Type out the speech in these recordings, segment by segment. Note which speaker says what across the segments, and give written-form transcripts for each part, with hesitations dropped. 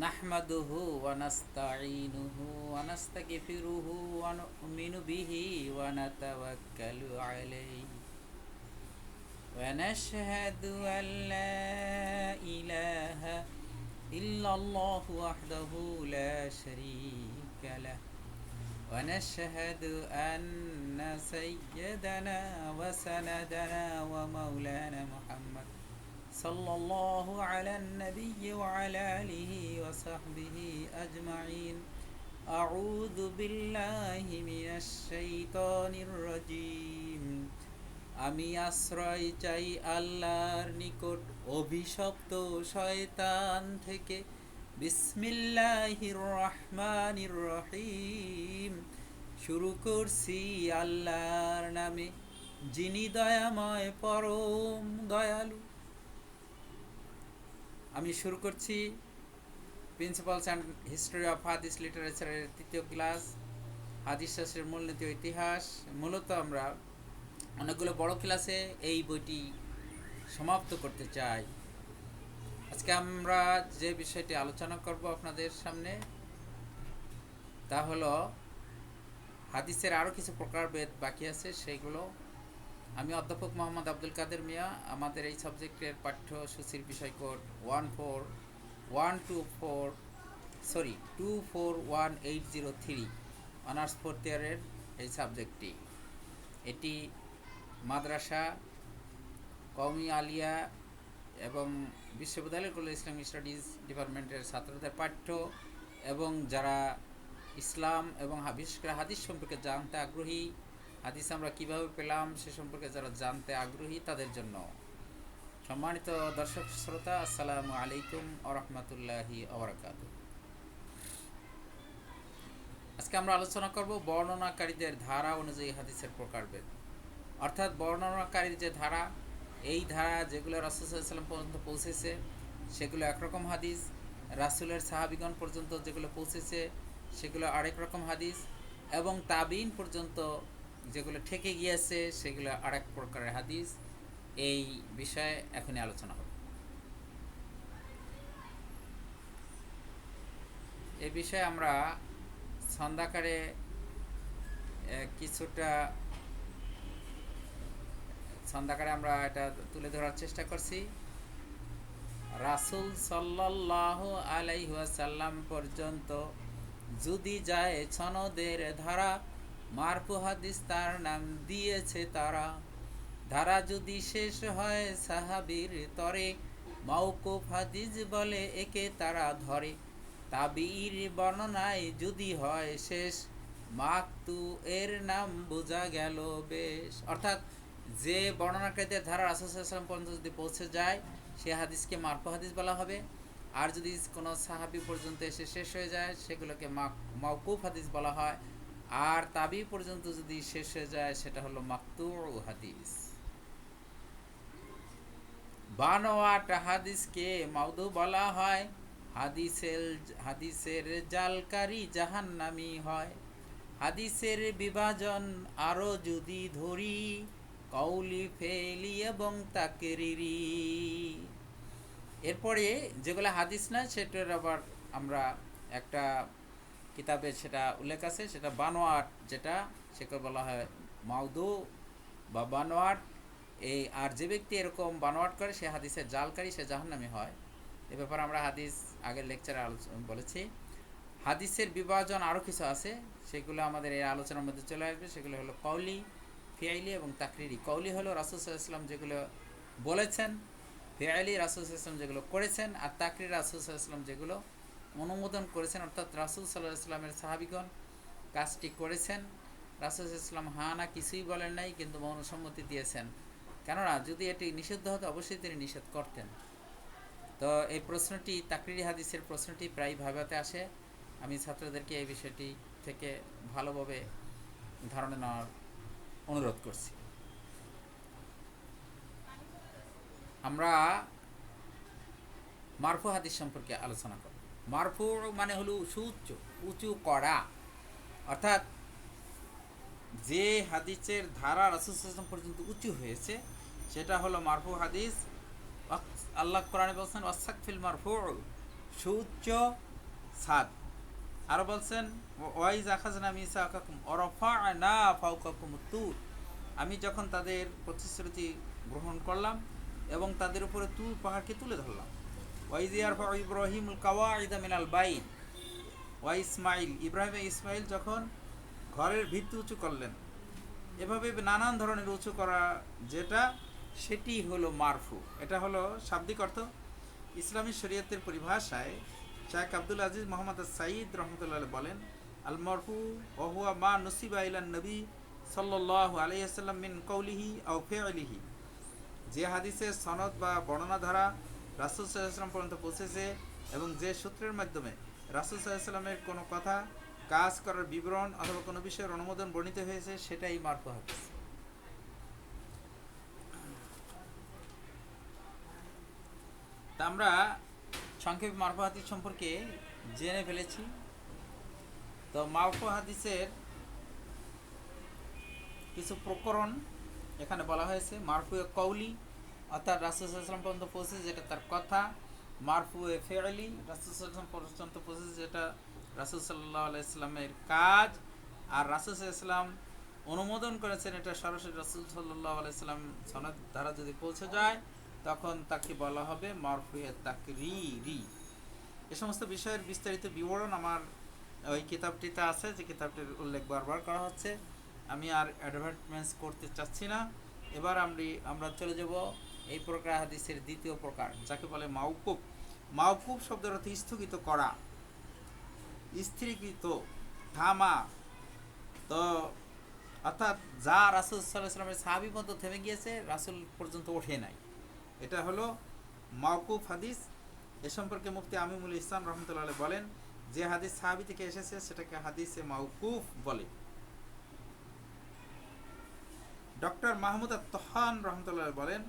Speaker 1: নাহমাদুহু ওয়া নাস্তাঈনুহু ওয়া নাস্তাগফিরুহু ওয়া নু'মিনু বিহি ওয়া নাতাওয়াক্কালু আলাইহি ওয়া নাশহাদু আল লা ইলাহা ইল্লাল্লাহু ওয়াহদাহু লা শারীকা লাহু ওয়া নাশহাদু আন্না সাইয়্যিদানা ওয়া সানাদানা ওয়া মাওলানা মুহাম্মদ সাল্লাল্লাহু আলান নবিয়্যি ওয়া আলা আলিহি ওয়া সাহবিহি আজমাইন। আউযু বিল্লাহি মিনাশ শাইতানির রাজীম। আমি আশ্রয় চাই আল্লাহর নিকট অভিশপ্ত শয়তান থেকে। বিসমিল্লাহির রহমানির রহিম। শুরু করছি আল্লাহর নামে, যিনি দয়াময় পরম দয়ালু। আমি শুরু করছি প্রিন্সিপালস অ্যান্ড হিস্ট্রি অফ হাদিস লিটারেচারের তৃতীয় ক্লাস, হাদিস শাস্ত্রের মূলনীতি ও ইতিহাস। মূলত আমরা অনেকগুলো বড় ক্লাসে এই বইটি সমাপ্ত করতে চাই। আজকে আমরা যে বিষয়টি আলোচনা করব আপনাদের সামনে, তা হলো হাদিসের আরও কিছু প্রকারভেদ বাকি আছে, সেইগুলো। আমি অধ্যাপক মোহাম্মদ আব্দুল কাদের মিয়া। আমাদের এই সাবজেক্টের পাঠ্যসূচির বিষয় কোড 24180 অনার্স ফোর্থ ইয়ারের এই সাবজেক্টটি। এটি মাদ্রাসা, কওমি আলিয়া এবং বিশ্ববিদ্যালয়গুলো ইসলামিক স্টাডিজ ডিপার্টমেন্টের ছাত্রদের পাঠ্য, এবং যারা ইসলাম এবং বিশেষ করে হাদিস সম্পর্কে জানতে আগ্রহী, হাদিস আমরা কীভাবে পেলাম সে সম্পর্কে যারা জানতে আগ্রহী তাদের জন্য। সম্মানিত দর্শক শ্রোতা, আসসালামু আলাইকুম ওয়া রাহমাতুল্লাহি ওয়া বারাকাতুহু। আজকে আমরা আলোচনা করব বর্ণনাকারীদের ধারা অনুযায়ী হাদিসের প্রকারভেদ। অর্থাৎ বর্ণনাকারীর যে ধারা, এই ধারা যেগুলো রাসূল সাল্লাল্লাহু আলাইহি ওয়াসাল্লাম পর্যন্ত পৌঁছেছে সেগুলো একরকম হাদিস, রাসূলের সাহাবীগণ পর্যন্ত যেগুলো পৌঁছেছে সেগুলো আরেক রকম হাদিস, এবং তাবিঈন পর্যন্ত যেগুলো ঠেকে গিয়েছে সেগুলো আরেক প্রকারের হাদিস। এই বিষয়ে এখনই আলোচনা হবে। এই বিষয়ে আমরা ছন্দাকারে কিছুটা আমরা এটা তুলে ধরার চেষ্টা করছি। রাসূল সাল্লাল্লাহু আলাইহি ওয়াসাল্লাম পর্যন্ত যদি যায় সনদের ধারা, মারফু হাদিস তার নাম দিয়েছে তারা। ধারা যদি শেষ হয় সাহাবীর তরে, মাওকুফ হাদিস বলে একে তারা ধরে। তাবিঈর বর্ণনায় যদি হয় শেষ, মাকতু এর নাম বোঝা গেল বেশ। অর্থাৎ যে বর্ণনাকারীদের ধারা রাসূল সাল্লাল্লাহু আলাইহি ওয়াসাল্লাম পর্যন্ত যদি পৌঁছে যায় সে হাদিসকে মারফু হাদিস বলা হবে। আর যদি কোনো সাহাবী পর্যন্ত এসে শেষ হয়ে যায় সেগুলোকে মাওকুফ হাদিস বলা হয়। আর তাবি পর্যন্ত যদি শেষ হয়ে যায় সেটা হলো মাকতু হাদিস। বানোয়াট হাদিসকে মাউদু বলা হয়। হাদিসের জালকারী জাহান্নামী হয়। হাদিসের বিভাজন আরও যদি ধরি, কওলি, ফেলি এবং তাকরিরি। এরপরে যেগুলো হাদিস নয় সেটার আবার আমরা একটা কিতাবে সেটা উল্লেখ আছে, সেটা বানোয়াট, যেটা সেকে বলা হয় মাউদু বা বানোয়াট। এই আর যে ব্যক্তি এরকম বানোয়াট করে সে হাদিসের জালকারী, সে জাহান্নামী হয়। এ ব্যাপারে আমরা হাদিস আগের লেকচারে বলেছি। হাদিসের বিভাজন আরও কিছু আছে, সেগুলো আমাদের এই আলোচনার মধ্যে চলে আসবে। সেগুলো হলো কওলি, ফিআইলি এবং তাকরিরি। কওলি হলো রাসূল সাল্লাল্লাহু আলাইহি ওয়াসাল্লাম যেগুলো বলেছেন, ফিআইলি রাসূল সাল্লাল্লাহু আলাইহি ওয়াসাল্লাম যেগুলো করেছেন, আর তাকরির রাসূল সাল্লাল্লাহু আলাইহি ওয়াসাল্লাম যেগুলো অনুমোদন করেছেন, অর্থাৎ রাসূল সাল্লাল্লাহু আলাইহি ওয়াসাল্লামের সাহাবীগণ কাজটি করেছেন। রাসূল সাল্লাল্লাহু আলাইহি ওয়াসাল্লাম হা না কিছুই বলেন নাই, কিন্তু মৌনসম্মতি দিয়েছেন। কেননা যদি এটি নিষিদ্ধ হতো অবশ্যই তিনি নিষেধ করতেন। তো এই প্রশ্নটি, তাকরিরি হাদিসের প্রশ্নটি প্রায় ভাবাতে আসে। আমি ছাত্রদেরকে এই বিষয়টি থেকে ভালোভাবে ধারণা নেওয়ার অনুরোধ করছি। আমরা মারফু হাদিস সম্পর্কে আলোচনা করব। মারফু মানে হলো সুউচ্চ, উঁচু করা। অর্থাৎ যে হাদিসের ধারা রাসূল সাল্লাল্লাহু আলাইহি ওয়াসাল্লাম পর্যন্ত উঁচু হয়েছে সেটা হলো মারফু হাদিস। আল্লাহ কোরআনে বলছেন ওয়াসাকফিল মারফু, সুউচ্চ সাদ। আরো বলছেন ওয়াইজ আখাযনা মিসাকাকুম ওয়া রাফা'না ফাওকাকুম তুর, আমি যখন তাদের প্রতিশ্রুতি গ্রহণ করলাম এবং তাদের উপরে তুর পাহাড়কে তুলে ধরলাম। ওয়াইজ ইয়ারফাউ ইব্রাহিমুল কাওয়াইদা মিনাল বাইত ওয়া ইসমাইল, ইব্রাহিম ইসমাইল যখন ঘরের ভিত্তি উঁচু করলেন, এভাবে নানান ধরনের উঁচু করা যেটা, সেটি হলো মারফু। এটা হলো শাব্দিক অর্থ। ইসলামী শরীয়তের পরিভাষায় শায়েখ আব্দুল আজিজ মোহাম্মদ সাঈদ রহমতুল্লাহ বলেন, আল মারফু ওয়া হুয়া মা নুসিবা ইলান নবী সাল্লাল্লাহু আলাইহি ওয়াসাল্লাম মিন কওলিহি আও ফি'লিহি, যে হাদিসের সনদ বা বর্ণনা ধারা রাসূল সাল্লাল্লাহু আলাইহি ওয়াসাল্লাম পর্যন্ত পৌঁছেছে এবং যে সূত্রের মাধ্যমে রাসূল সাল্লাল্লাহু আলাইহি ওয়াসাল্লামের কোনো কথা, কাজ করার বিবরণ অথবা কোনো বিষয়ের অনুমোদন বর্ণিত হয়েছে, সেটাই মারফু হাদিস। তা আমরা সংক্ষেপে মারফু হাদিস সম্পর্কে জেনে ফেলেছি। তো মারফু হাদিসের কিছু প্রকরণ এখানে বলা হয়েছে। মারফুয়ে কওলি অর্থাৎ রাসূল সাল্লাল্লাহু আলাইহি ওয়াসাল্লাম পর্যন্ত পৌঁছেছে যেটা তার কথা, মারফুয়ে ফি'লি রাসূল সাল্লাল্লাহু আলাইহি ওয়াসাল্লাম পর্যন্ত পৌঁছেছে যেটা রাসূল সাল্লাল্লাহু আলাইহি ওয়াসাল্লামের কাজ, আর রাসূল সাল্লাল্লাহু আলাইহি ওয়াসাল্লাম অনুমোদন করেছেন এটা সরাসরি রাসূল সাল্লাল্লাহু আলাইহি ওয়াসাল্লাম সনদ দ্বারা যদি পৌঁছে যায় তখন তাকে বলা হবে মারফুয়ে তাকরিরি। এ সমস্ত বিষয়ের বিস্তারিত বিবরণ আমার ওই কিতাবটিতে আছে, যে কিতাবটির উল্লেখ বারবার করা হচ্ছে। আমি আর অ্যাডভার্টাইজমেন্ট করতে চাচ্ছি না। এবার আমরা চলে যাব এই প্রকার হাদিসের দ্বিতীয় প্রকার, যাকে বলে মাওকুফ। মাওকুফ শব্দের অর্থ স্থগিত করা, স্থিরীকৃত, থামা। তো অর্থাৎ যা রাসূল সাল্লাল্লাহু আলাইহি ওয়াসাল্লামের সাহাবী পর্যন্ত থেমে গিয়েছে, রাসূল পর্যন্ত ওঠে নাই, এটা হলো মাওকুফ হাদিস। এ সম্পর্কে মুফতি আমিনুল ইসলাম রহমতুল্লাহ আলাইহি বলেন, যে হাদিস সাহাবী থেকে এসেছে সেটাকে হাদিসে মাওকুফ বলে। ডক্টর মাহমুদ আত-তাহান রহমতুল্লাহ বলেন,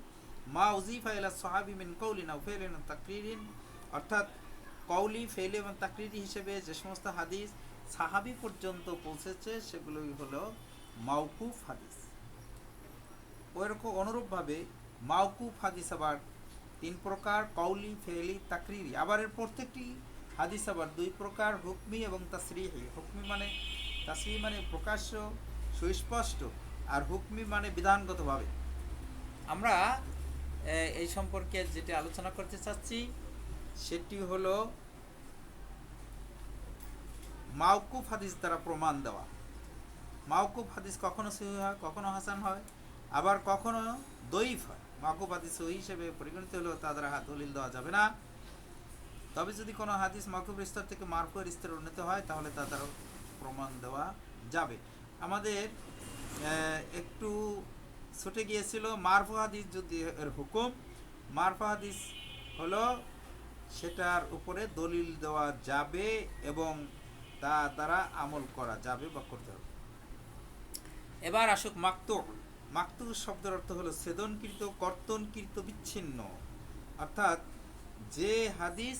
Speaker 1: মা উযিফা ইলা সাহাবী মিন কওলিন আও ফি'লিন আও তাকরিরিন, অর্থাৎ কওলি, ফেলি এবং তাকরিরি হিসেবে যে সমস্ত হাদিস সাহাবী পর্যন্ত পৌঁছেছে সেগুলোই হলো মাওকুফ হাদিস। ওইরকম অনুরূপভাবে মাওকুফ হাদিস আবার তিন প্রকার, কওলি, ফেলি, তাকরিরি। আবার এর প্রত্যেকটি হাদিস আবার দুই প্রকার, হুকমি এবং তাসরিহি। হুকমি মানে, তাসরিহি মানে প্রকাশ্য সুস্পষ্ট, আর হুকমি মানে বিধানগতভাবে। আমরা এই সম্পর্কে যেটি আলোচনা করতে চাচ্ছি সেটি হলো মাওকুফ হাদিস দ্বারা প্রমাণ দেওয়া। মাওকুফ হাদিস কখনো সহিহ হয়, কখনো হাসান হয়, আবার কখনো দঈফ হয়। মাওকুফ হাদিস সহিহ হিসেবে পরিগণিত হলেও তা দ্বারা দলিল দেওয়া যাবে না। তবে যদি কোনো হাদিস মাওকুফের স্তর থেকে মারফুয়ের স্তরে উন্নীত হয় তাহলে তা দ্বারা প্রমাণ দেওয়া যাবে। আমাদের একটু ছুটে গিয়েছিল মারফু হাদিস যদি এর হুকুম। মারফু হাদিস হলো সেটার উপরে দলিল দেওয়া যাবে এবং তা দ্বারা আমল করা যাবে বা করতে হবে। এবার আসুক মাকতু। মাকতু শব্দের অর্থ হলো ছেদনকৃত, কর্তনকৃত, বিচ্ছিন্ন। অর্থাৎ যে হাদিস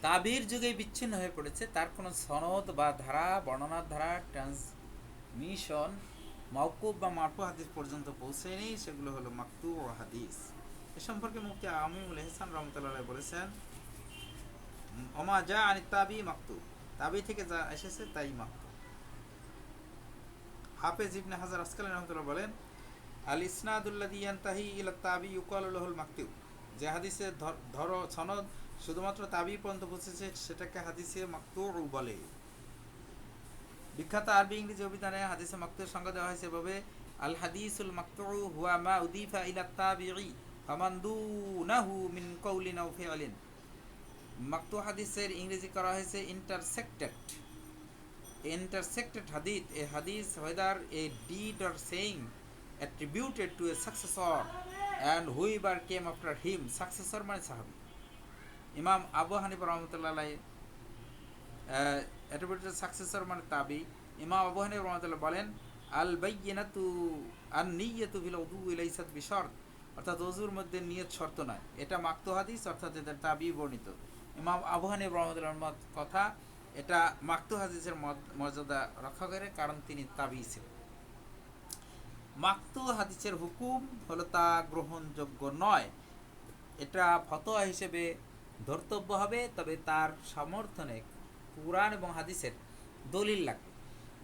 Speaker 1: তাবির যুগে বিচ্ছিন্ন হয়ে পড়েছে, তার কোনো সনদ বা ধারা, বর্ণনার ধারা, ট্রান্সমিশন মাওকুফ বা মারফু হাদিস পর্যন্ত পৌঁছেনি, সেগুলো হলো মাকতু ও হাদিস। এ সম্পর্কে মুফতি আমিনুল ইহসান রহমতুল্লাহ বলেছেন, ওমা যা আনি তাবি মাকতু, তাবি থেকে যা এসেছে তাই মাকতু। হাফেজ ইবনে হাজার আসকালানী রহমতুল্লাহ বলেন, আল ইসনাদুল্লাযী ইয়ানতাহি ইলা তাবি ইউকালু লাহুল মাকতু, যে হাদিসে ধরো সনদ শুধুমাত্র তাবি পর্যন্ত পৌঁছেছে সেটাকে হাদিসে মাকতু বলে। বিখ্যাত আরবি ইংরেজি অভিধানে হাদিসে মাকতুর সংজ্ঞা দেওয়া হয়েছে এভাবে, আল হাদিসুল মাকতু হুয়া মা উদিফা ইলা তাবিঈ ফামান দুনাহু মিন কওলিন আও ফি'লিন। মাকতু হাদিসের ইংরেজি করা হয়েছে ইন্টারসেক্টেড। Intersected hadith, a hadith whether a deed or saying attributed to a successor and whoever came after him, successor মানে সাহাবী। ইমাম আবু হানিফা রহমতুল্লাহ আলাইহি attributed successor মানে তাবি। ইমাম আবু হানিফা রহমতুল্লাহ বলেন, আল বাইয়িনাতু আন নিয়্যাতু ফিল উযু লাইসাত বিশর্ত, অর্থাৎ ওযুর মধ্যে নিয়ত শর্ত নয়। এটা মাকতু হাদিস, অর্থাৎ এদের তাবি বর্ণিত। ইমাম আবু হানিফা রহমতুল্লাহর মত কথা, এটা মাকতু হাদিসের মর্যাদা রক্ষা করে, কারণ তিনি তাবী ছিলেন। মাকতু হাদিসের হুকুম হলো তা গ্রহণযোগ্য নয়। এটা ফতোয়া হিসেবে ধর্তব্য হবে, তবে তার সমর্থনে কুরআন এবং হাদিসের দলিল লাগবে।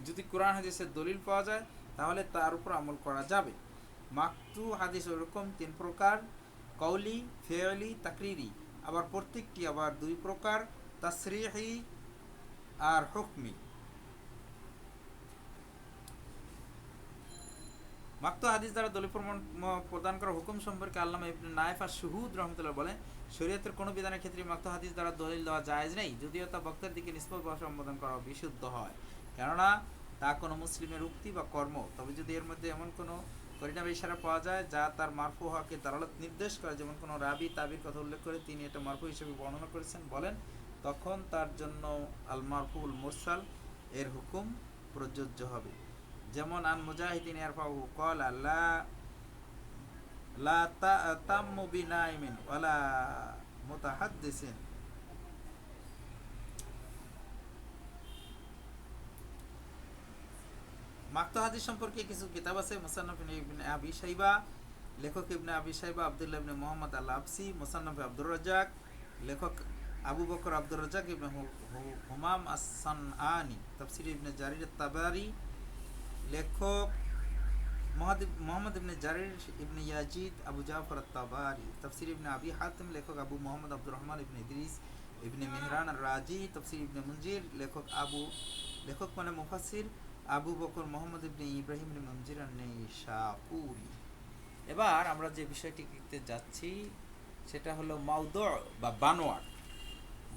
Speaker 1: যদি কোরআন হাদিসের দলিল পাওয়া যায় তাহলে তার উপর আমল করা যাবে। মাকতু হাদিস ওরকম 3 প্রকার: কওলি, ফেয়লি, তাকরিরি। আবার প্রত্যেকটি আবার 2 প্রকার: তাসরিহি আর হুকমি। মাকতু হাদিস দ্বারা দলিল প্রদান করা হুকুম সম্পর্কে আল্লামা ইবনে নাইফ আর শুহুদ রহমতুল্লাহ বলেন, শরীয়তের কোনো বিধানের ক্ষেত্রে মাকতু হাদিস দ্বারা দলিল দেওয়া জায়েজ নেই, যদিও তা বক্তার দিকে নিষ্পত্তি বা সম্বোধন করা বিশুদ্ধ হয়, কেননা তা কোনো মুসলিমের উক্তি বা কর্ম। তবে যদি এর মধ্যে এমন কোনো করিনা বা ইশারা পাওয়া যায় যা তার মারফু হওয়াকে দালালত নির্দেশ করে, যেমন কোনো রাবি তাবির কথা উল্লেখ করে তিনি এটা মারফু হিসেবে বর্ণনা করেছেন বলেন, তখন তার জন্য আল মারফুল মুরসাল এর হুকুম প্রযোজ্য হবে। যেমন আন মুজাহিদিন ইয়ারফাউ ক্বালা লা লা তাম্মু বিনাইমিন ওয়ালা মুতাহাদ্দিসিন। মাকতু হাদিস সম্পর্কে কিছু কিতাব আছে: মুসান্নাফ ইবনে আবি শাইবা, লেখক ইবনে আবি শাইবা আব্দুল্লাহ ইবনে মুহাম্মদ আল আবসি; মুসান্নাফ আব্দুর রাজ্জাক, লেখক আবু বকর আব্দুর রাজ্জাক ইবনে হুমাম আস-সানআনি; তাফসীর ইবনে জারির আত-তাবারি, লেখক মোহাম্মদ ইবনে জারির ইবনে ইয়াজিদ আবু জাফর আত-তাবারি; তাফসীর ইবনে আবি হাতিম, লেখক আবু মুহাম্মদ আব্দুর রহমান ইবনে ইদ্রিস ইবনে মেহরান আর-রাজি; তাফসীর ইবনে মুনজির, লেখক মানে মুফাসসির আবু বকর মোহাম্মদ ইবনে ইব্রাহিম ইবনে মুনজির আন-নাইশাপুরি। এবার আমরা যে বিষয়টি দেখতে যাচ্ছি সেটা হলো মাউদু বা বানোয়াট।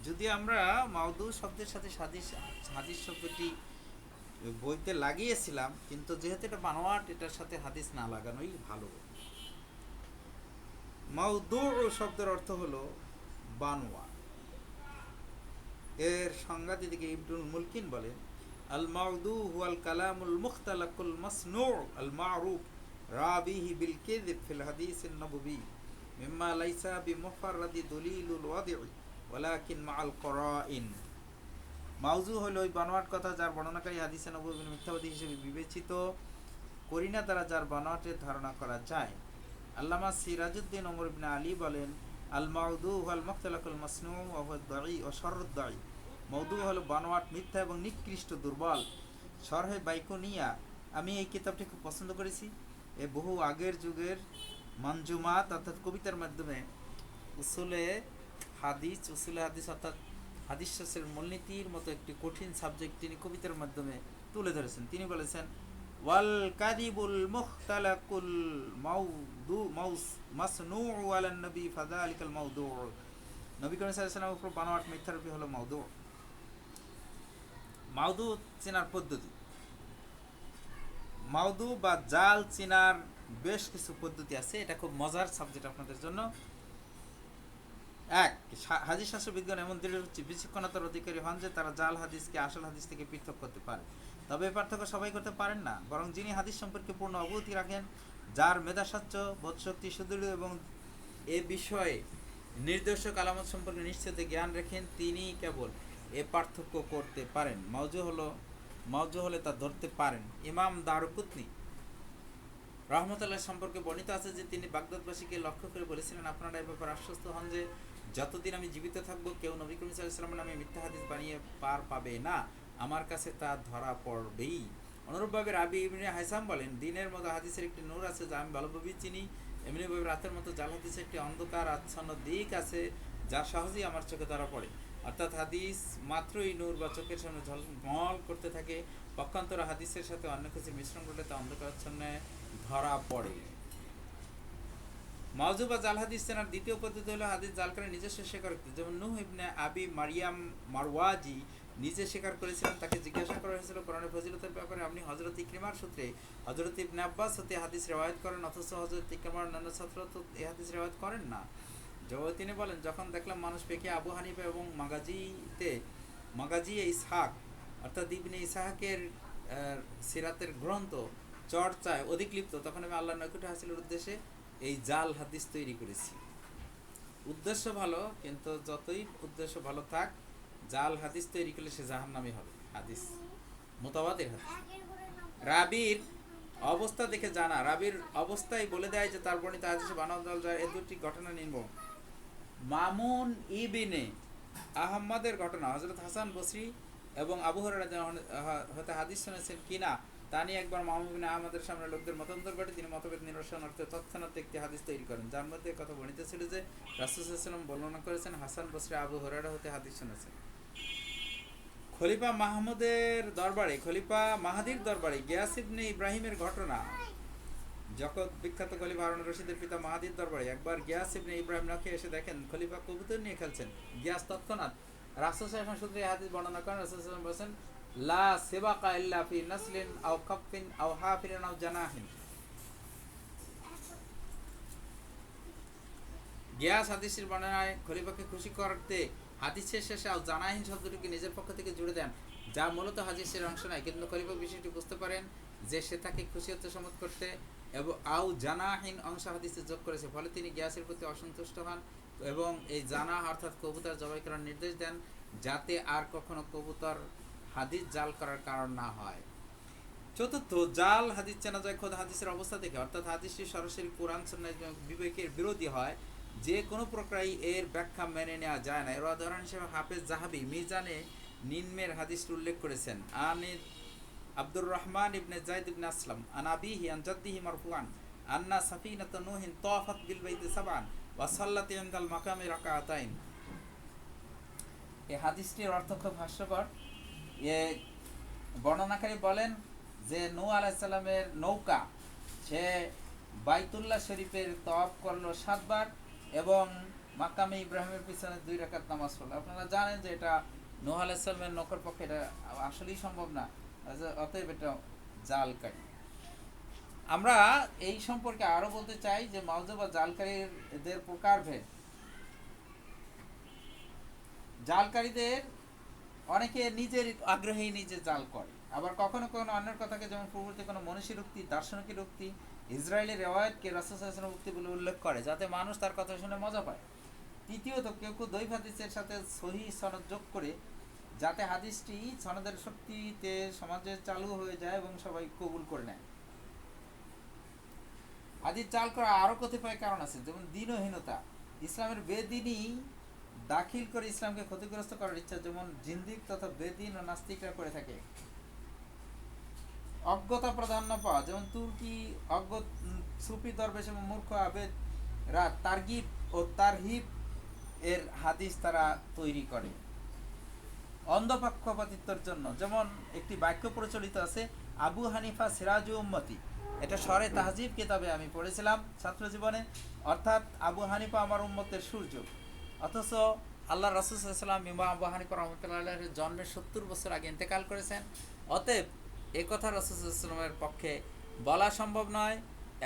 Speaker 1: যদি আমরা মাউদু শব্দের সাথে হাদিস শব্দটি বইতে লাগিয়েছিলাম, কিন্তু যেহেতু এটা বানোয়াট, এটার সাথে হাদিস না লাগানোই ভালো। মাউদু শব্দের অর্থ হলো বানোয়াট। এর সংজ্ঞা দিকে ইবনুল মুলকিন বলেন, আল মাউদু হুয়াল কালামুল মুখতালাকুল মাসনু আল মারুফ রাবিহি বিল কিযব ফিল হাদিসিন নববী মিম্মা লাইসা বিমুফাররাদি দলিলুল ওয়াদি' ওয়ালাকিন মাআল করাইন। মাউজু হলো ওই বানোয়াট কথা যার বর্ণনাকারী হাদিসে নববীর মিথ্যাবাদী হিসেবে বিবেচিত, করিনা দ্বারা যার বানোয়াটের ধারণা করা যায়। আল্লামা সিরাজউদ্দিন ওমর ইবনে আলী বলেন, আল মাউদু হুয়াল মুখতালাকুল মাসনু ওয়া হুয়া দাঈ ওয়া শাররুদ দাঈ। মাউদু হলো বানোয়াট, মিথ্যা এবং নিকৃষ্ট, দুর্বল। শরহে বাইকুনিয়া, আমি এই কিতাবটি খুব পছন্দ করেছি। এ বহু আগের যুগের মঞ্জুমাত অর্থাৎ কবিতার মাধ্যমে উসুলে হাদিস অর্থাৎ হাদিস শাস্ত্রের মূলনীতির মতো একটি কঠিন সাবজেক্ট তিনি কবিতার মাধ্যমে তুলে ধরেছেন। তিনি বলেছেন, ওয়াল কাযিবুল মুখতালাকুল মাউদু মাসনুউ আলান নবী ফাযালিকাল মাউদু। নবী করিম সাল্লাল্লাহু আলাইহি ওয়াসাল্লামের উপর বানোয়াট মিথ্যারূপী হলো মাউদু। মাউদু চেনার পদ্ধতি। মাউদু বা জাল চেনার বেশ কিছু পদ্ধতি আছে, এটা খুব মজার সাবজেক্ট আপনাদের জন্য। এক, হাদিস শাস্ত্রবিজ্ঞান এমন দৃঢ় বিচক্ষণতার অধিকারী হন যে তারা জাল হাদিসকে আসল হাদিস থেকে পৃথক করতে পারে। তবে এই পার্থক্য সবাই করতে পারেন না, বরং যিনি হাদিস সম্পর্কে পূর্ণ অবগতি রাখেন, যার মেধাস্বচ্ছ, বোধশক্তি সুদৃঢ় এবং এ বিষয়ে নির্দেশক আলামত সম্পর্কে নিশ্চিত জ্ঞান রাখেন, তিনি কেবল এ পার্থক্য করতে পারেন। মাউজু হলে তা ধরতে পারেন। ইমাম দারুকুতনি রহমতুল্লাহ সম্পর্কে বর্ণিত আছে যে তিনি বাগদাদবাসীকে লক্ষ্য করে বলেছিলেন, আপনারা এ ব্যাপারে আশ্বস্ত হন যে যতদিন আমি জীবিত থাকবো কেউ নবী করিম সাল্লাল্লাহু আলাইহি ওয়াসাল্লামের নামে মিথ্যা হাদিস বানিয়ে পার পাবে না, আমার কাছে তা ধরা পড়বেই। অনুরূপভাবে রাবি ইবনে হাইসাম বলেন, দিনের মতো হাদিসের একটি নূর আছে যা আমি ভালোভাবেই চিনি, এমনিভাবে রাতের মতো জাল হাদিসের একটি অন্ধকার আচ্ছন্ন দিক আছে যা সহজেই আমার চোখে ধরা পড়ে। অর্থাৎ হাদিস মাত্রই নূর বা চোখের সামনে ঝলমল করতে থাকে, পক্ষান্তরে হাদিসের সাথে অন্য কিছু মিশ্রণ করলে তা অন্ধকারাচ্ছন্নে ধরা পড়ে। মাউজু বা জাল হাদিস চেনার দ্বিতীয় পদ্ধতি হলো হাদিস জালকারী নিজস্ব স্বীকারোক্তি। যেমন নূহ ইবনে আবি মারিয়াম মারওয়াজি নিজে স্বীকার করেছিলেন, তাকে জিজ্ঞাসা করা হয়েছিল কোরআনের ফজিলতের ব্যাপারে, আপনি হযরত ইকরিমার সূত্রে হযরত ইবনে আব্বাস হতে হাদিস রিওয়ায়াত করেন, অথচ হযরত ইকরিমার অন্যান্য ছাত্র তো এই হাদিস রিওয়ায়াত করেন না। জবাবে তিনি বলেন, যখন দেখলাম মানুষ পেকে আবু হানিফা এবং মাগাজি ইসহাক অর্থাৎ ইবনে ইসহাকের সিরাতের গ্রন্থ চর্চায় অধিক লিপ্ত, তখন আমি আল্লাহর নৈকট্য হাসিলের উদ্দেশ্যে এই জাল হাদিস তৈরি করেছি। উদ্দেশ্য ভালো, কিন্তু যতই উদ্দেশ্য ভালো থাক, জাল হাদিস তৈরি করলে সে জাহান্নামী হবে। হাদিস মুতাওয়াতির হাদিস রাবির অবস্থা দেখে জানা, রাবির অবস্থায় বলে দেয় যে তার বর্ণিত হাদিসে বানানো জাল যায়। এ দুটি ঘটনা নির্মম। মামুন ইবিনে আহম্মদের ঘটনা হযরত হাসান বসরি এবং আবু হুরায়রা হতে হাদিস শুনেছেন কিনা তা নিয়ে একবার মামুন ইবনে আহমদের সামনে লোকদের মতান্তর ঘটে। তিনি মতভেদ নিরসনার্থে তৎক্ষণাৎ একটি হাদিস তৈরি করেন, যার মধ্যে কথা বর্ণিত ছিল যে রাসূল সাল্লাল্লাহু আলাইহি ওয়াসাল্লাম বর্ণনা করেছেন হাসান বসরি আবু হুরায়রা হতে হাদিস শুনেছেন। খলিফা মাহমুদের দরবারে, খলিফা মাহাদির দরবারে গিয়াস ইবনে ইব্রাহিমের ঘটনা। জগৎ বিখ্যাত খলিফা হারুন রশিদের পিতা মাহাদির দরবারে একবার গিয়াস ইবনে ইব্রাহিম নাকি এসে দেখেন খলিফা কবুতর নিয়ে খেলছেন। গিয়াস তৎক্ষণাৎ রাসূল সাল্লাল্লাহু আলাইহি ওয়াসাল্লাম সূত্রে হাদিস বর্ণনা করেন। রাসূল সাল্লাল্লাহু আলাইহি ওয়াসাল্লাম বলেন, লা সিবাকা ইল্লা ফি নাসলিন আও কাফিন আও হাফিরিন আও জানাহিন। গিয়াস হাদিসের বর্ণনায় খলিফাকে খুশি করতে হাদিসের শেষে আও জানাহিন শব্দটিকে নিজের পক্ষ থেকে জুড়ে দেন, যা মূলত হাদিসের অংশ নয়, কিন্তু খলিফা বিষয়টি বুঝতে পারেন যে সে তাকে খুশি হতে সম্মত করতে এবং আউ জানাহিন অংশ হাদিসে যোগ করেছে, ফলে তিনি গিয়াসের প্রতি অসন্তুষ্ট হন এবং এই জানা অর্থাৎ কবুতর জবাই করার নির্দেশ দেন, যাতে আর কখনো কবুতর হাদিস জাল করার কারণ না হয়। চতুর্থ, জাল হাদিস চেনা যায় খোদ হাদিসের অবস্থা থেকে, অর্থাৎ হাদিসটি সরাসরি কোরআন সুন্নাহ বিবেকের বিরোধী হয়, যে কোনো প্রকারই এর ব্যাখ্যা মেনে নেওয়া যায় না। এর উদাহরণ হিসেবে হাফেজ জাহাবি মিজানে নিম্নের হাদিসটি উল্লেখ করেছেন। আনিদ আব্দুর রহমান ইবনে যায়েদ ইবনে আসলাম আন আবিহি আন জাদ্দিহি মারফুআন আন্না সাফিনাত নূহিন তাওয়াফাত বিল বাইতি সাবআন ওয়া সাল্লাত ইনদাল মাকামি রাকাতাইন। এই হাদিসটির অর্থ খুব হাস্যকর। এ বর্ণনাকারী বলেন যে নূহ আলাইহিস সালামের নৌকা সে বাইতুল্লাহ শরীফের তওয়াফ করলো 7 বার এবং মাকামে ইব্রাহিমের পিছনে 2 রাকাত নামাজ পড়লো। আপনারা জানেন যে এটা নূহ আলাইহিস সালামের নৌকার পক্ষে এটা আসলেই সম্ভব না, অতএব এটা জালকারী। আমরা এই সম্পর্কে আরো বলতে চাই যে মাউযু বা জালকারীর এদের প্রকারভেদ। জালকারীদের অনেকে নিজের আগ্রহেই নিজে জাল করে, আবার কখনো কখনো অন্যের কথাকে, যেমন পূর্ববর্তী কোনো মনীষীর উক্তি, দার্শনিকের উক্তি, ইসরায়েলি রেওয়ায়েতকে রাসূল সাল্লাল্লাহু আলাইহি ওয়াসাল্লামের উক্তি বলে উল্লেখ করে, যাতে মানুষ তার কথা শুনে মজা পায়। তৃতীয়ত, কেউ কেউ দৈব হাদিসের সাথে সহিহ সনদ যোগ করে, যাতে হাদিসটি সনদের শক্তিতে সমাজে চালু হয়ে যায় এবং সবাই কবুল করে নেয়। হাদিস জাল করা আরো কতিপয় কারণ আছে, যেমন দ্বীনহীনতা, ইসলামের বেদিনী দাখিল করে ইসলামকে ক্ষতিগ্রস্ত করার ইচ্ছা, যেমন জিন্দিক তথা বেদিন ও নাস্তিকরা করে থাকে। অজ্ঞতা প্রাধান্য পাওয়া, যেমন তুর্কি অজ্ঞ সুফি দরবেশ এবং মূর্খ আবেদরা তারগিব ও তারহিব এর হাদিস তারা তৈরি করে। অন্ধপক্ষপাতিত্বের জন্য, যেমন একটি বাক্য প্রচলিত আছে, আবু হানিফা সিরাজু উম্মতি। এটা শরে তাহজিব কিতাবে আমি পড়েছিলাম ছাত্র জীবনে, অর্থাৎ আবু হানিফা আমার উম্মতের সূর্য। অথচ আল্লাহ রাসূল সাল্লাল্লাহু আলাইহি ওয়াসাল্লাম ইমাম আবু হানিফা রাহমাতুল্লাহি আলাইহির জন্মের 70 বছর আগে ইন্তেকাল করেছেন। অতএব এই কথা রাসূল সাল্লাল্লাহু আলাইহি ওয়াসাল্লামের পক্ষে বলা সম্ভব নয়।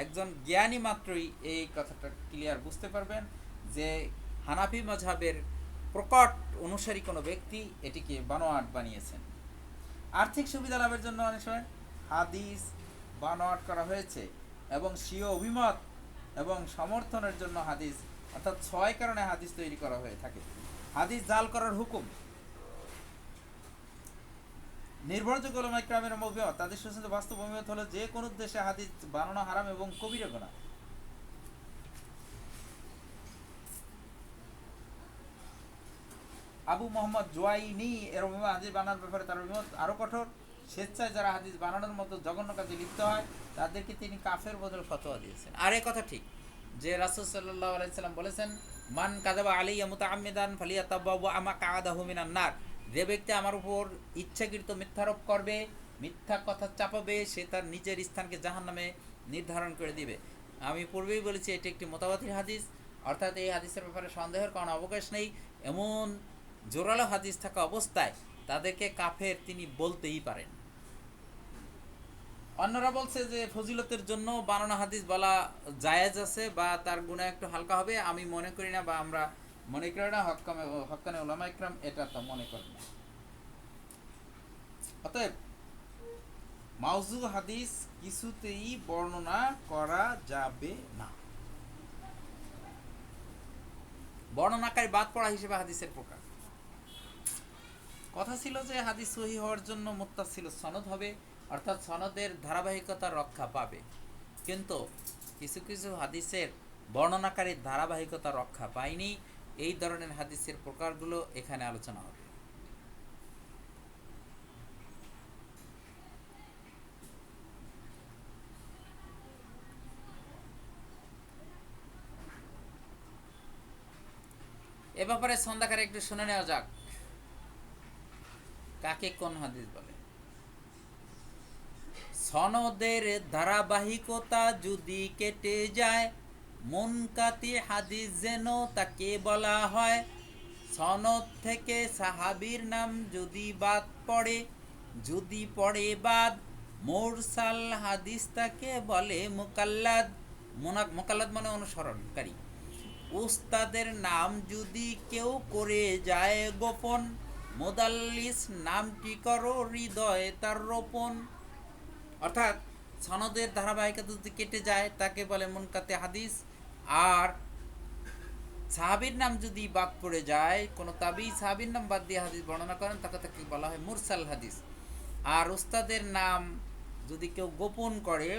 Speaker 1: একজন জ্ঞানী মাত্রই এই কথাটা ক্লিয়ার বুঝতে পারবেন যে হানাফি মাযহাবের প্রকট অনুসারী কোনো ব্যক্তি এটিকে বানোয়াট বানিয়েছেন। আর্থিক সুবিধা লাভের জন্য অনেক সময় হাদিস বানোয়াট করা হয়েছে এবং স্বীয় অভিমত এবং সমর্থনের জন্য হাদিস, অর্থাৎ 6 কারণে হাদিস তৈরি করা হয়ে থাকে। হাদিস জাল করার হুকুম। নির্ভরযোগ্য উলামা ইকরামের অভিমত, তাদের সুচিন্তিত বাস্তব অভিমত হলো যে কোন উদ্দেশ্যে হাদিস বানানো হারাম এবং কবিরা গুনাহ। আবু মোহাম্মদ জুয়াইনি এর অভিমত, হাদিস বানানোর ব্যাপারে তার অভিমত আরো কঠোর। স্বেচ্ছায় যারা হাদিস বানানোর মতো জঘন্য কাজে লিপ্ত হয় তাদেরকে তিনি কাফের বদল ফতোয়া দিয়েছেন। আর এই কথা ঠিক যে রাসূল সাল্লাল্লাহু আলাইহি সাল্লাম বলেছেন, মান কাযাবা আলাইয়া মুতাআম্মিদান ফালিয়াতাবাওয়া মাকআদাহু মিনান নার। যে ব্যক্তি আমার উপর ইচ্ছাকৃত মিথ্যারোপ করবে, মিথ্যা কথা চাপাবে, সে তার নিজের স্থানকে জাহান্নামে নির্ধারণ করে দিবে। আমি পূর্বেই বলেছি এটি একটি মুতাওয়াতির হাদিস, অর্থাৎ এই হাদিসের ব্যাপারে সন্দেহের কোনো অবকাশ নেই। এমন জোরালো হাদিস থাকা অবস্থায় তাদেরকে কাফের তিনি বলতেই পারেন। অন্যরা বলছে যে ফজিলতের জন্য বানানো হাদিস বলা জায়েজ আছে বা তার গুনাহ একটু হালকা হবে। আমি মনে করি না, বা আমরা মনে করি না, হক্কানে উলামা ইকরাম এটা তো মনে করেন না। অতএব মাউযু হাদিস কিছুতেই বর্ণনা করা যাবে না। বর্ণনাকারী বাদ পড়া হিসেবে হাদিসের প্রকার। কথা ছিল যে হাদিস সহিহ হওয়ার জন্য মুত্তাসিল সনদ হবে, অর্থাৎ সনদের ধারাবাহিকতা রক্ষা পাবে, কিন্তু কিছু কিছু হাদিসের বর্ণনাকারীর ধারাবাহিকতা রক্ষা পায়নি। এই ধরনের হাদিসের প্রকারগুলো এখানে আলোচনা হবে। এ ব্যাপারে সন্ধ্যাকারে একটু শুনে নেওয়া যাক, কাকে কোন হাদিস বলে। সনদের ধারাবাহিকতা যদি কেটে যায়, মুনকাতি হাদিস যেন তাকে বলা হয়। সনদ থেকে সাহাবীর নাম যদি বাদ পড়ে, যদি পড়ে বাদ, মুরসাল হাদিস তাকে বলে মুকাল্লাদ। মুকাল্লাদ মানে অনুসরণকারী। উস্তাদের নাম যদি কেউ করে যায় গোপন, মুদাল্লিস নামটি করো হৃদয়ে তার রোপণ। অর্থাৎ সনদের ধারাবাহিকতা যদি কেটে যায় তাকে বলে মুনকাতি হাদিস। আর সাহাবীর নাম যদি বাদ পড়ে যায়, কোনো তাবি সাহাবীর নাম বাদ দিয়ে হাদিস বর্ণনা করেন, তাকে তাকে বলা হয় মুরসাল হাদিস। আর উস্তাদের নাম যদি কেউ গোপন করে,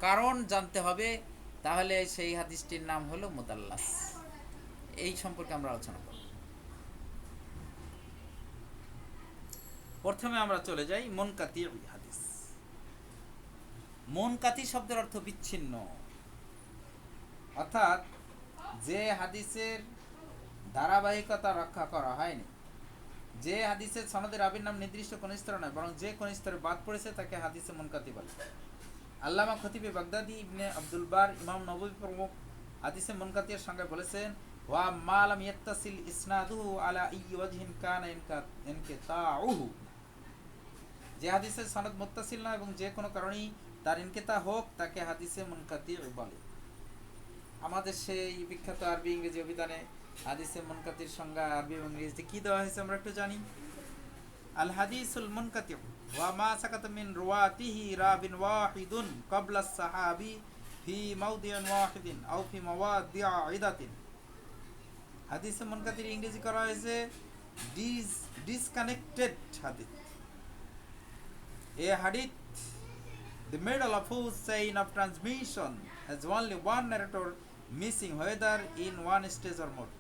Speaker 1: কারণ জানতে হবে, তাহলে সেই হাদিসটির নাম হলো মুদাল্লাস। এই সম্পর্কে আমরা আলোচনা করব। প্রথমে আমরা চলে যাই মুনকাতি হাদিস। মুনকাতি শব্দের অর্থ বিচ্ছিন্ন, অর্থাৎ যে হাদিসের ধারাবাহিকতা রক্ষা করা হয়নি, যে হাদিসের সনদের রাবীর নাম নির্দিষ্ট কোন স্তরে নয়, বরং যে কোন স্তরে বাদ পড়েছে তাকে হাদিসে মুনকাতি বলে। আল্লামা খতিবে বাগদাদি, ইবনে আব্দুল বার, ইমাম নববী প্রমুখ হাদিসে মুনকাতির সঙ্গে বলেছেন, ওয়া মা লাম ইয়াত্তাসিল ইসনাদুহু আলা আইয়ি ওয়াজহিন কানা ইনকিতাউহু। যে হাদিসের সনদ মুত্তাসিল নয় এবং যে কোনো কারণেই তার ইনকিতা হোক, তাকে হাদিসে মুনকাতি বলে। আমাদের সেই বিখ্যাত আরবি ইংরেজি অভিধানে হাদিসে মুনকাতির সংজ্ঞা আরবি এবং ইংরেজিতে কি দেওয়া হয়েছে আমরা একটু জানি। আল হাদিসুল মুনকাতি ওয়া মা সাকাতা মিন রুয়াতিহি রাবিন ওয়াহিদুন ক্বাবলা সাহাবী ফি মাওদিন ওয়াহিদিন আও ফি মাওয়াদিআ ইদাতিন। হাদিসে মুনকাতির ইংরেজি করা হয়েছে ডিসকানেক্টেড হাদিস। A hadith, the middle of whose chain of transmission has only one narrator missing, whether in one stage or more.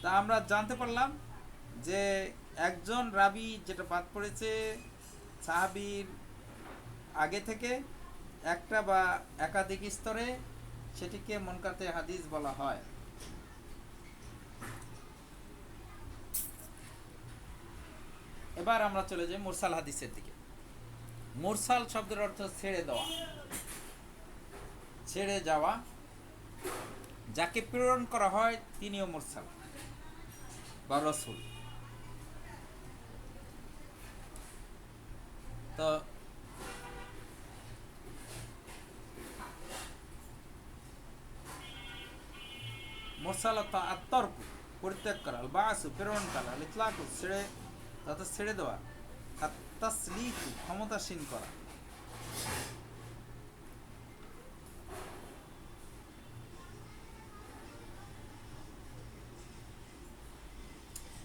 Speaker 1: তা আমরা জানতে পারলাম যে একজন রাবি যেটা বাদ পড়েছে সাহাবীর আগে থেকে একটা বা একাধিক স্তরে, সেটিকে মুনকাতি হাদিস বলা হয়। এবার আমরা চলে যাই মুরসাল হাদিসের দিকে। মুরসাল শব্দের অর্থ ছেড়ে দেওয়া, ছেড়ে যাওয়া। যাকে প্রেরণ করা হয় তিনিও মুরসাল বা রাসূল। তো মুরসাল আত-তারক পরিত্যাগ করা, আল বাসু প্রেরণ করা, আল ইতলাকু ছেড়ে তথা ছেড়ে দেওয়া, আর তাসলিকু ক্ষমতাসীন করা।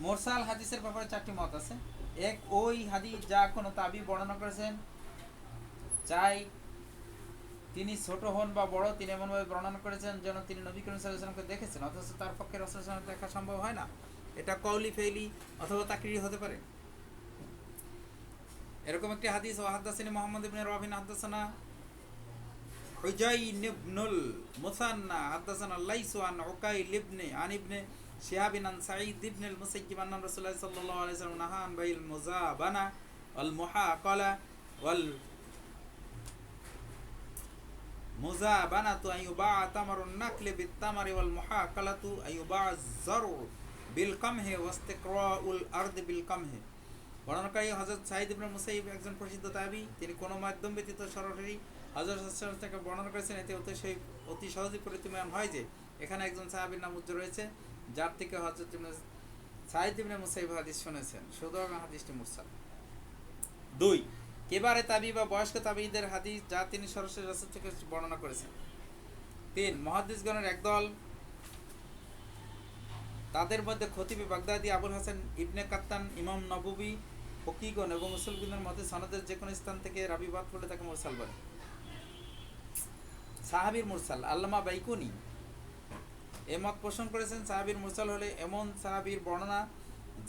Speaker 1: মুরসাল হাদিসের ব্যাপারে চারটি মত আছে। এক, ওই হাদিস যা কোনো তাবি বর্ণনা করেছেন, চাই তিনি ছোট হন বা বড়, তিনি এমনভাবে বর্ণনা করেছেন যেন তিনি নবী করিম সাল্লাল্লাহু আলাইহি ওয়াসাল্লামকে দেখেছেন, অথচ তার পক্ষে রাসূল সাল্লাল্লাহু আলাইহি ওয়াসাল্লাম দেখা সম্ভব হয় না। এটা কওলি, ফেইলি অথবা তাকরীরি হতে পারে। এরকম একটি হাদিস, ওয়া হাদাসানি মুহাম্মদ ইবনে রাবিন হাদাসানা হুজাইন ইবনুল মুসান্না হাদাসানা লাইসু আন উকাইল ইবনে আন ইবনে শিহাবিন আন সাঈদ ইবনুল মুসাইয়িব আন্না রাসূলুল্লাহ সাল্লাল্লাহু আলাইহি ওয়াসাল্লাম নাহা আন বাইল মুযাবানা ওয়াল মুহাকালা ওয়াল মুযাবানাতু আইয়ুবা তামারুন নাকলি বিত তামারি ওয়াল মুহাকালাতু আইয়ুবা আয-যারউ বিল কামহি ওয়াস্তিকরাউল আরদি বিল কামহি। বর্ণনাকারী হযরত সাঈদ ইবনে মুসাইয়িব একজন প্রসিদ্ধ তাবী, তিনি কোনো মাধ্যম ব্যতীত সরাসরি হযরত সাল্লাল্লাহু আলাইহি ওয়াসাল্লাম থেকে বর্ণনা করেছেন। এতে অতি সহজেই প্রতীয়মান হয় যে এখানে একজন সাহাবীর নাম উজ্জ্বল রয়েছে যার থেকে হযরত সাঈদ ইবনে মুসাইয়িব হাদিস শুনেছেন, সুতরাং হাদিসটি মুরসাল। 2, কেবারে তাবী বা বয়স্ক তাবীদের হাদিস যা তিনি সরাসরি রাসূল থেকে বর্ণনা করেছেন। 3, মুহাদ্দিসগণের একদল, তাদের মধ্যে খতিবে বাগদাদি, আবুল হাসান ইবনে কাত্তান, ইমাম নববী, ফকিহগণ এবং উসুলগণের মতে সনদের যে কোনো স্থান থেকে রাবী বাদ পড়লে তাকে মুরসাল বলে। সাহাবীর মুরসাল, আল্লামা বাইকুনি এ মত পোষণ করেছেন সাহাবীর মুরসাল হলে এমন সাহাবীর বর্ণনা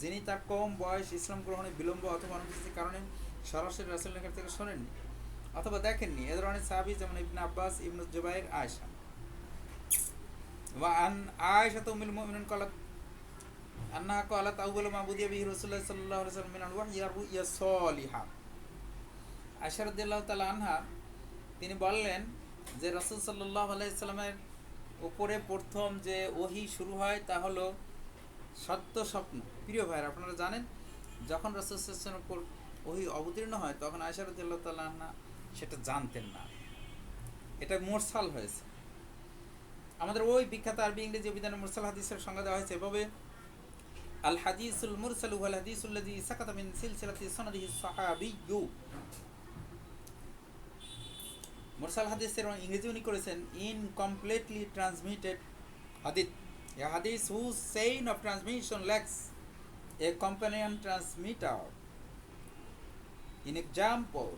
Speaker 1: যিনি তার কম বয়স, ইসলাম গ্রহণে বিলম্ব অথবা অনুপস্থিতির কারণে সরাসরি রাসূলের নিকট থেকে শোনেননি অথবা দেখেননি। এ ধরনের সাহাবী যেমন ইবনে আব্বাস, ইবনে জুবাইর, আয়েশা। ওয়া আন আয়েশা উম্মুল মুমিনিন ক্বালাত আন্নাহা ক্বালাত আউয়ালু মা বুদিয়া বিহি রাসূলুল্লাহ সাল্লাল্লাহু আলাইহি ওয়াসাল্লাম মিনাল ওয়াহয়ি রুইয়া সালিহা। আয়েশা রাদিয়াল্লাহু তাআলা আনহা তিনি বললেন যে রাসূল সাল্লাল্লাহু আলাইহি সাল্লামের উপরে প্রথম যে ওহী শুরু হয় তা হলো সত্য স্বপ্ন। প্রিয় ভাইরা, আপনারা জানেন যখন রাসূল সাল্লাল্লাহু আলাইহি ওয়াসাল্লামের উপর ওহী অবতীর্ণ হয় তখন আয়েশা রাদিয়াল্লাহু তাআলা আনহা সেটা জানতেন না, এটা মুরসাল হয়েছে। আমাদের ওই বিখ্যাত আরবি ইংরেজি অভিধানে মুরসাল হাদিসের সংজ্ঞা দেওয়া হয়েছে এভাবে: আল হাদিসুল মুরসালু ওয়াল হাদিসুল্লাযী সাকাতা মিন সিলসিলাতি সনদিহি সাহাবিয়্যু। মুরসাল হাদিসের ইংরেজি উনি করেছেন incompletely transmitted hadith, a hadith whose chain of transmission lacks a companion transmitter. In example,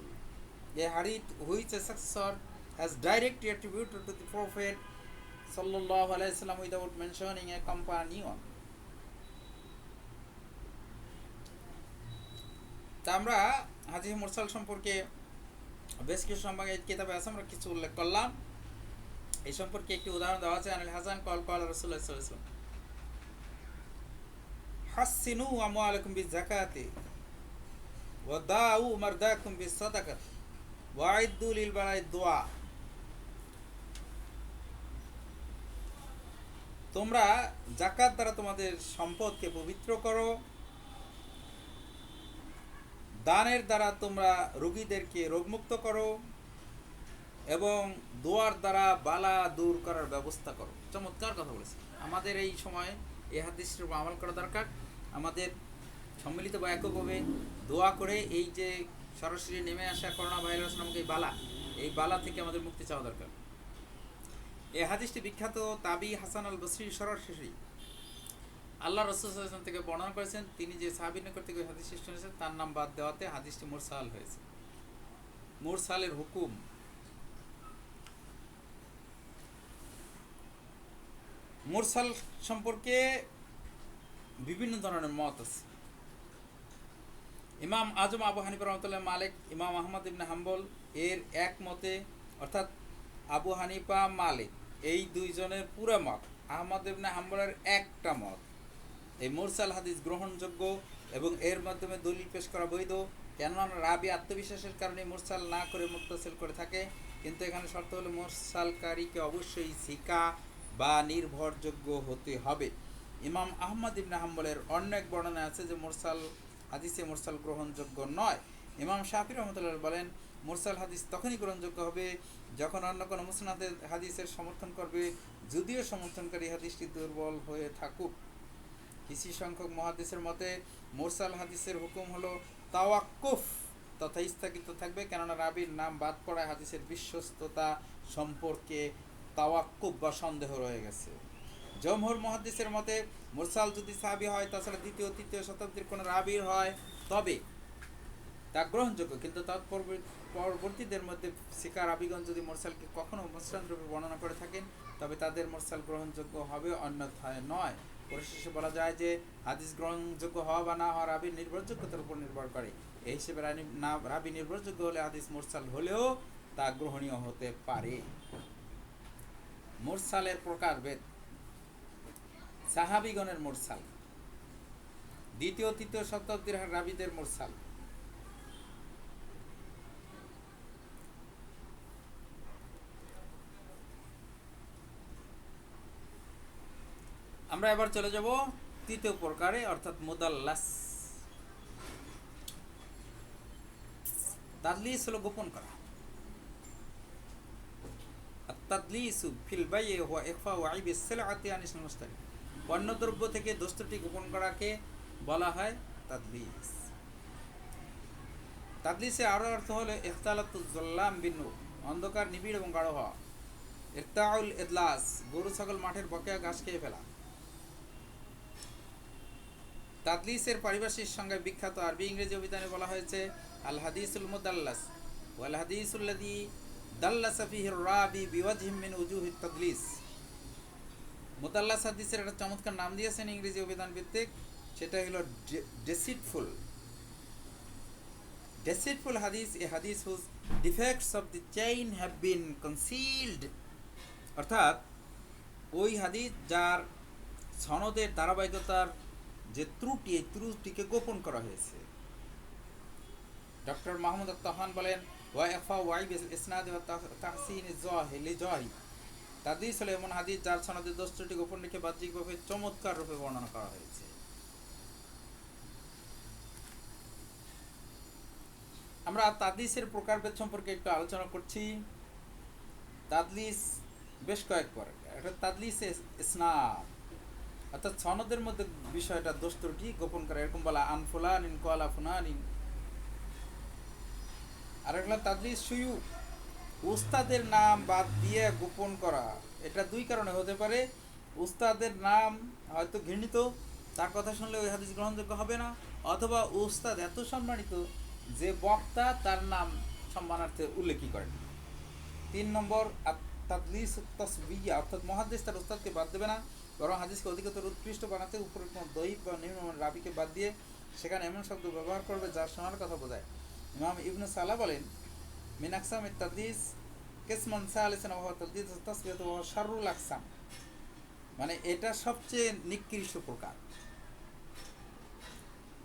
Speaker 1: a hadith which a successor has directly attributed to the Prophet sallallahu alaihi wasallam without mentioning a companion. তা আমরা হাদিস মুরসাল সম্পর্কে বেশ কিছু সম্পর্কে এই কিতাবে আছে, আমরা কিছু উল্লেখ করলাম। এই সম্পর্কে একটি উদাহরণ দেওয়া আছে। আনিল হাসান ক্বাল ক্বাল রাসূলুল্লাহ সাল্লাল্লাহু আলাইহি ওয়াসাল্লাম হাসিনু আমওয়ালাকুম বিযাকাতি ওয়া দাউ মারদাকুম বিসাদাকাতি ওয়াইদু লিল বালাই দোয়া। তোমরা যাকাত দ্বারা তোমাদের সম্পদকে পবিত্র করো, দানের দ্বারা তোমরা রোগীদেরকে রোগমুক্ত করো এবং দোয়ার দ্বারা বালা দূর করার ব্যবস্থা করো। চমৎকার কথা বলেছে। আমাদের এই সময় এই হাদিসের উপর আমল করা দরকার। আমাদের সম্মিলিত বা এককভাবে দোয়া করে এই যে সরাসরি নেমে আসা করোনা ভাইরাস নামক এই বালা থেকে আমাদের মুক্তি চাওয়া দরকার। এই হাদিসটি বিখ্যাত তাবি হাসান আল বসরি সরাসরি আল্লাহ রাসূল সাল্লাল্লাহু আলাইহি ওয়াসাল্লাম থেকে বর্ণনা করেছেন। তিনি যে সাহাবীর নিকট থেকে হাদিস শুনেছেন তার নাম বাদ দেওয়াতে হাদিসটি মুরসাল হয়েছে। মুরসালের হুকুম, মুরসাল সম্পর্কে বিভিন্ন ধরনের মত আছে। ইমাম আজম আবু হানিফা রাহমাতুল্লাহ মালিক, ইমাম আহমদ ইবনে হাম্বল এর এক মতে, অর্থাৎ আবু হানিফা মালিক এই দুইজনের পুরো মত, আহমদ ইবনে হাম্বলের একটা মত, এই মুরসাল হাদিস গ্রহণযোগ্য এবং এর মাধ্যমে দলিল পেশ করা বৈধ। কেননা রাবি আত্মবিশ্বাসের কারণে মুরসাল না করে মুত্তাসিল করে থাকে, কিন্তু এখানে শর্ত হলো মুরসালকারীকে অবশ্যই সিকা বা নির্ভরযোগ্য হতে হবে। ইমাম আহমদ ইবনে হাম্বলের অন্য এক বর্ণনা আছে যে মুরসাল হাদিসে মুরসাল গ্রহণযোগ্য নয়। ইমাম শাফি রহমতুল্লাহ বলেন মুরসাল হাদিস তখনই গ্রহণযোগ্য হবে যখন অন্য কোনো মুসনাদের হাদিসের সমর্থন করবে, যদিও সমর্থনকারী হাদিসটি দুর্বল হয়ে থাকুক। কিছু সংখ্যক মুহাদ্দিসের মতে মুরসাল হাদিসের হুকুম হলো তাওয়াক্কুফ তথা স্থগিত থাকবে, কেননা রাবির নাম বাদ পড়ায় হাদিসের বিশ্বস্ততা সম্পর্কে তাওয়াক্কুফ বা সন্দেহ রয়ে গেছে। জমহুর মুহাদ্দিসের মতে মুরসাল যদি সাহাবী হয়, তাছাড়া দ্বিতীয় তৃতীয় শতাব্দীর কোনো রাবীর হয়, তবে তা গ্রহণযোগ্য। কিন্তু পরবর্তীদের মধ্যে সিকা রাবীগণ যদি মুরসালকে কখনো মুসনাদরূপে বর্ণনা করে থাকেন, তবে তাদের মুরসাল গ্রহণযোগ্য হবে, অন্যথায় নয়। পরিশেষে বলা যায় যে হাদিস গ্রহণযোগ্য হওয়া বা না হওয়া রাবীর নির্ভরযোগ্যতার উপর নির্ভর করে। এই হিসেবে রাবী নির্ভরযোগ্য হলে হাদিস মুরসাল হলেও তা গ্রহণীয় হতে পারে। মুরসালের প্রকারভেদ: সাহাবীগণের মুরসাল, দ্বিতীয় তৃতীয় শতাব্দীর রাবীদের মুরসাল। আমরা এবার চলে যাব তৃতীয় প্রকারে, অর্থাৎ মুদাল্লাস। তাদলিস হলো গোপন করা। তাদলিসু ফিল বাই'i ওয়া ইখফা'u 'আইবিস সিলআতি আনিস মুশতারি। পণ্যদ্রব্য থেকে দোষত্রুটি গোপন করাকে বলা হয় তাদলিস। তাদলিসের আরো অর্থ হলো ইখতালাতুজ যাল্লাম বিন নূর, অন্ধকার নিবিড় এবং গাঢ় হওয়া। ইরতাউল ইদলাস, গরু ছাগল মাঠের বকেয়া ঘাস খেয়ে ফেলা। তাদলিসের পারিভাষিক সংজ্ঞায় বিখ্যাত আরবি ইংরেজি অভিধানে বলা হয়েছে আল হাদিসুল মুদাল্লাস ওয়াল হাদিসুল্লাযী দাল্লাসা ফীহি আর-রাবি বিওয়াজহিন মিন উজুহিত তাদলিস। মুতাল্লাস হাদিসের একটা চমৎকার নাম দিয়েছেন ইংরেজি অভিধান ভিত্তিক, সেটা হলো ডেসিটফুল। Deceitful hadith, a hadith whose defects of the chain have been concealed, অর্থাৎ ওই হাদিস যার সনদের ধারাবাহিকতার যে ত্রুটি, এই ত্রুটিকে গোপন করা হয়েছে। ডক্টর মাহমুদ আত্তাহান বলেন ওয়াইফা ওয়াইব ইসনাদ ওয়া তাহসিন জাহিলি জাহি, তাদিস হলো এমন হাদিস যার সনদের দোষ ত্রুটি গোপন রেখে বাহ্যিকভাবে চমৎকার রূপে বর্ণনা করা হয়েছে। আমরা তাদলিসের প্রকারভেদ সম্পর্কে একটু আলোচনা করছি। তাদলিস বেশ কয়েক প্রকার। একটা তাদলিস ইসনাদ, অর্থাৎ সনদের মধ্যে বিষয়টা দোষ ত্রুটি গোপন করা, এরকম বলা আন ফুলানিন ক্বালা ফুলানিন। আর একটা তাদলিস সুয়ু, উস্তাদের নাম বাদ দিয়ে গোপন করা। এটা দুই কারণে হতে পারে। উস্তাদের নাম হয়তো ঘৃণিত, তার কথা শুনলে ওই হাদিস গ্রহণযোগ্য হবে না, অথবা উস্তাদ এত সম্মানিত যে বক্তা তার নাম সম্মানার্থে উল্লেখই করেন। 3 নম্বর তাদলিস তাসবিয়া, অর্থাৎ মুহাদ্দিস তার উস্তাদকে বাদ দেবে না, বরং হাদিসকে অধিকতর উৎকৃষ্ট বানাতে উপরে কোনো দঈফ বা নিম্নমানের রাবিকে বাদ দিয়ে সেখানে এমন শব্দ ব্যবহার করবে যা শোনার কথা বোঝায়। ইমাম ইবনে সালাহ বলেন মিন আকসামিত তাদলিস কিসমান সালিসান ওয়া তাদলিস তাসবিয়াতু ওয়া শাররুল আকসাম, মানে এটা সবচেয়ে নিকৃষ্ট প্রকার।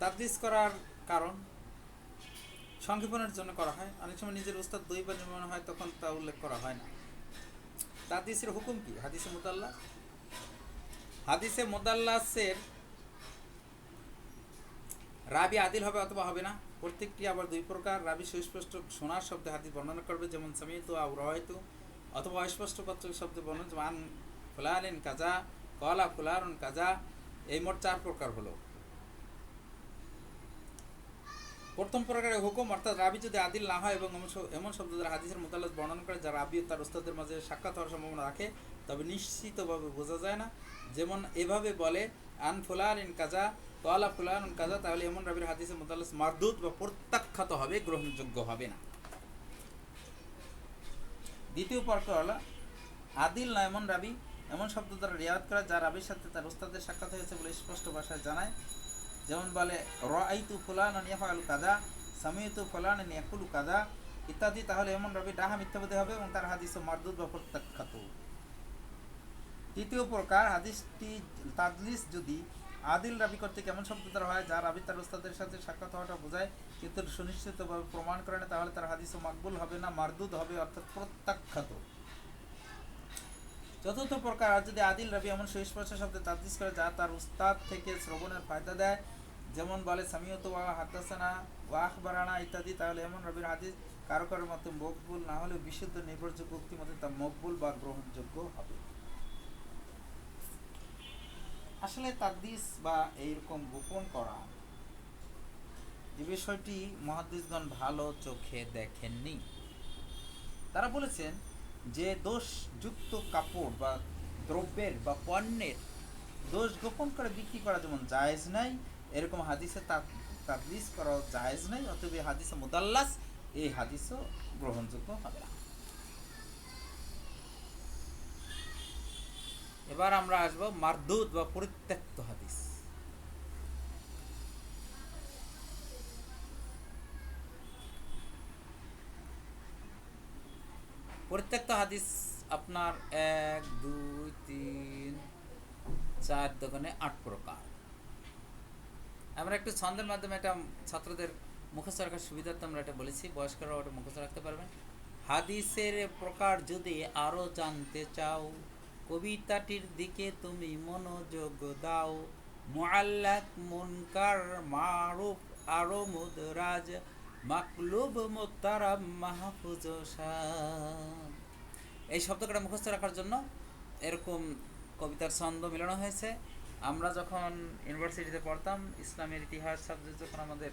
Speaker 1: তাদলিস করার কারণ সংক্ষেপণের জন্য করা হয়, অনেক সময় নিজের উস্তাদ দই বা নির্মাণ হয় তখন তা উল্লেখ করা হয় না। তাদলিসের হুকুম কি? হাদিসে মুতাল্লাস, হাদিসে মুতাল্লাসের রাবি আদিল হবে অথবা হবে না। প্রত্যেকটি আবার দুই প্রকার। রাবি সুস্পষ্ট শোনার শব্দে হাদিস বর্ণনা করবে, যেমন সামিতু আও রাআইতু, অথবা অস্পষ্ট বাচ্চক শব্দে বর্ণনা, যেমন আন ফুলানিন কাজা, ক্বালা ফুলানুন কাজা। এই মোট 4 প্রকার হলো। প্রথম প্রকারের হুকুম, অর্থাৎ রাবি যদি আদিল না হয় এবং এমন শব্দ দ্বারা হাদিসের মুতাল্লাস বর্ণনা করে যা রাবি তার উস্তাদের মাঝে সাক্ষাৎ হওয়ার সম্ভাবনা রাখে, তবে নিশ্চিতভাবে বোঝা যায় না। যেমন এভাবে বলে আন ফুলানিন কাজা, ক্বালা ফুলানুন কাজা, তাহলে এমন রাবির হাদিসের মুতাল্লাস মারদুদ বা প্রত্যাখ্যাত হবে, গ্রহণযোগ্য হবে না। দ্বিতীয় প্রকার হলো আদিল না এমন রাবি এমন শব্দ দ্বারা রিয়ায়ত করা যা রাবির সাথে তার উস্তাদের সাক্ষাৎ হয়েছে বলে স্পষ্ট ভাষায় জানায়, যেমন বলে রাআইতু ফুলানান ইয়াফআলু কাযা, সামি'তু ফুলানান ইয়াকুলু কাযা ইত্যাদি। তাহলে এমন রাবি ডাহা মিথ্যাবাদী হবে এবং তার হাদিসও মারদুদ বা প্রত্যাখ্যাত। তৃতীয় প্রকার, হাদিসটি তাদলিস যদি আদিল রাবি কর্তৃক এমন শব্দ দ্বারা হয় যা রাবি তার উস্তাদের সাথে সাক্ষাৎ হওয়াটা বোঝায় কিন্তু সুনিশ্চিতভাবে প্রমাণ করে না, তাহলে তার হাদিসও মাকবুল হবে না, মারদুদ হবে, অর্থাৎ প্রত্যাখ্যাত। চতুর্থ প্রকার, আর যদি আদিল রাবি এমন সুস্পষ্ট শব্দে তাদলিস করে যা তার উস্তাদ থেকে শ্রবণের ফায়দা দেয়, যেমন বলে সামিউতু ওয়া হাদাসানা ওয়া আখবারানা ইত্যাদি, তাহলে এমন রাবির হাদিস কারো কারোর মতে মকবুল না হলে বিশুদ্ধ নির্ভরযোগ্য উক্তি মতে তা মকবুল বা গ্রহণযোগ্য হবে। আসলে তাদলিস বা এইরকম গোপন করা এই বিষয়টি মুহাদ্দিসগণ ভালো চোখে দেখেননি। তারা বলেছেন যে দোষযুক্ত কাপড় বা দ্রব্যের বা পণ্যের দোষ গোপন করে বিক্রি করা যেমন জায়েজ নাই, এরকম হাদিসে তাদলিস করাও জায়েজ নাই, অতএব হাদিসে মুতাল্লাস এই হাদিসও গ্রহণযোগ্য হবে না। এবার আমরা আসবো মারদুদ বা পরিত্যক্ত হাদিস। পরিত্যক্ত হাদিস আপনার 1 2 3 4 দোকানে 8 প্রকার। আমরা একটু ছন্দের মাধ্যমে এটা ছাত্রদের মুখস্থ রাখার সুবিধার্থে আমরা এটা বলেছি, বয়স্করাও ওটা মুখস্থ রাখতে পারবেন। হাদিসের প্রকার যদি আরও জানতে চাও, কবিতাটির দিকে তুমি মনোযোগ দাও। মুআল্লাক, মুনকার, মারুফ, আরো মুদরাজ, মাকলুব, মুতারাম, মাহফুজ, শান। এই শব্দটা মুখস্থ রাখার জন্য এরকম কবিতার ছন্দ মিলানো হয়েছে। আমরা যখন ইউনিভার্সিটিতে পড়তাম, ইসলামের ইতিহাস সাবজেক্ট যখন আমাদের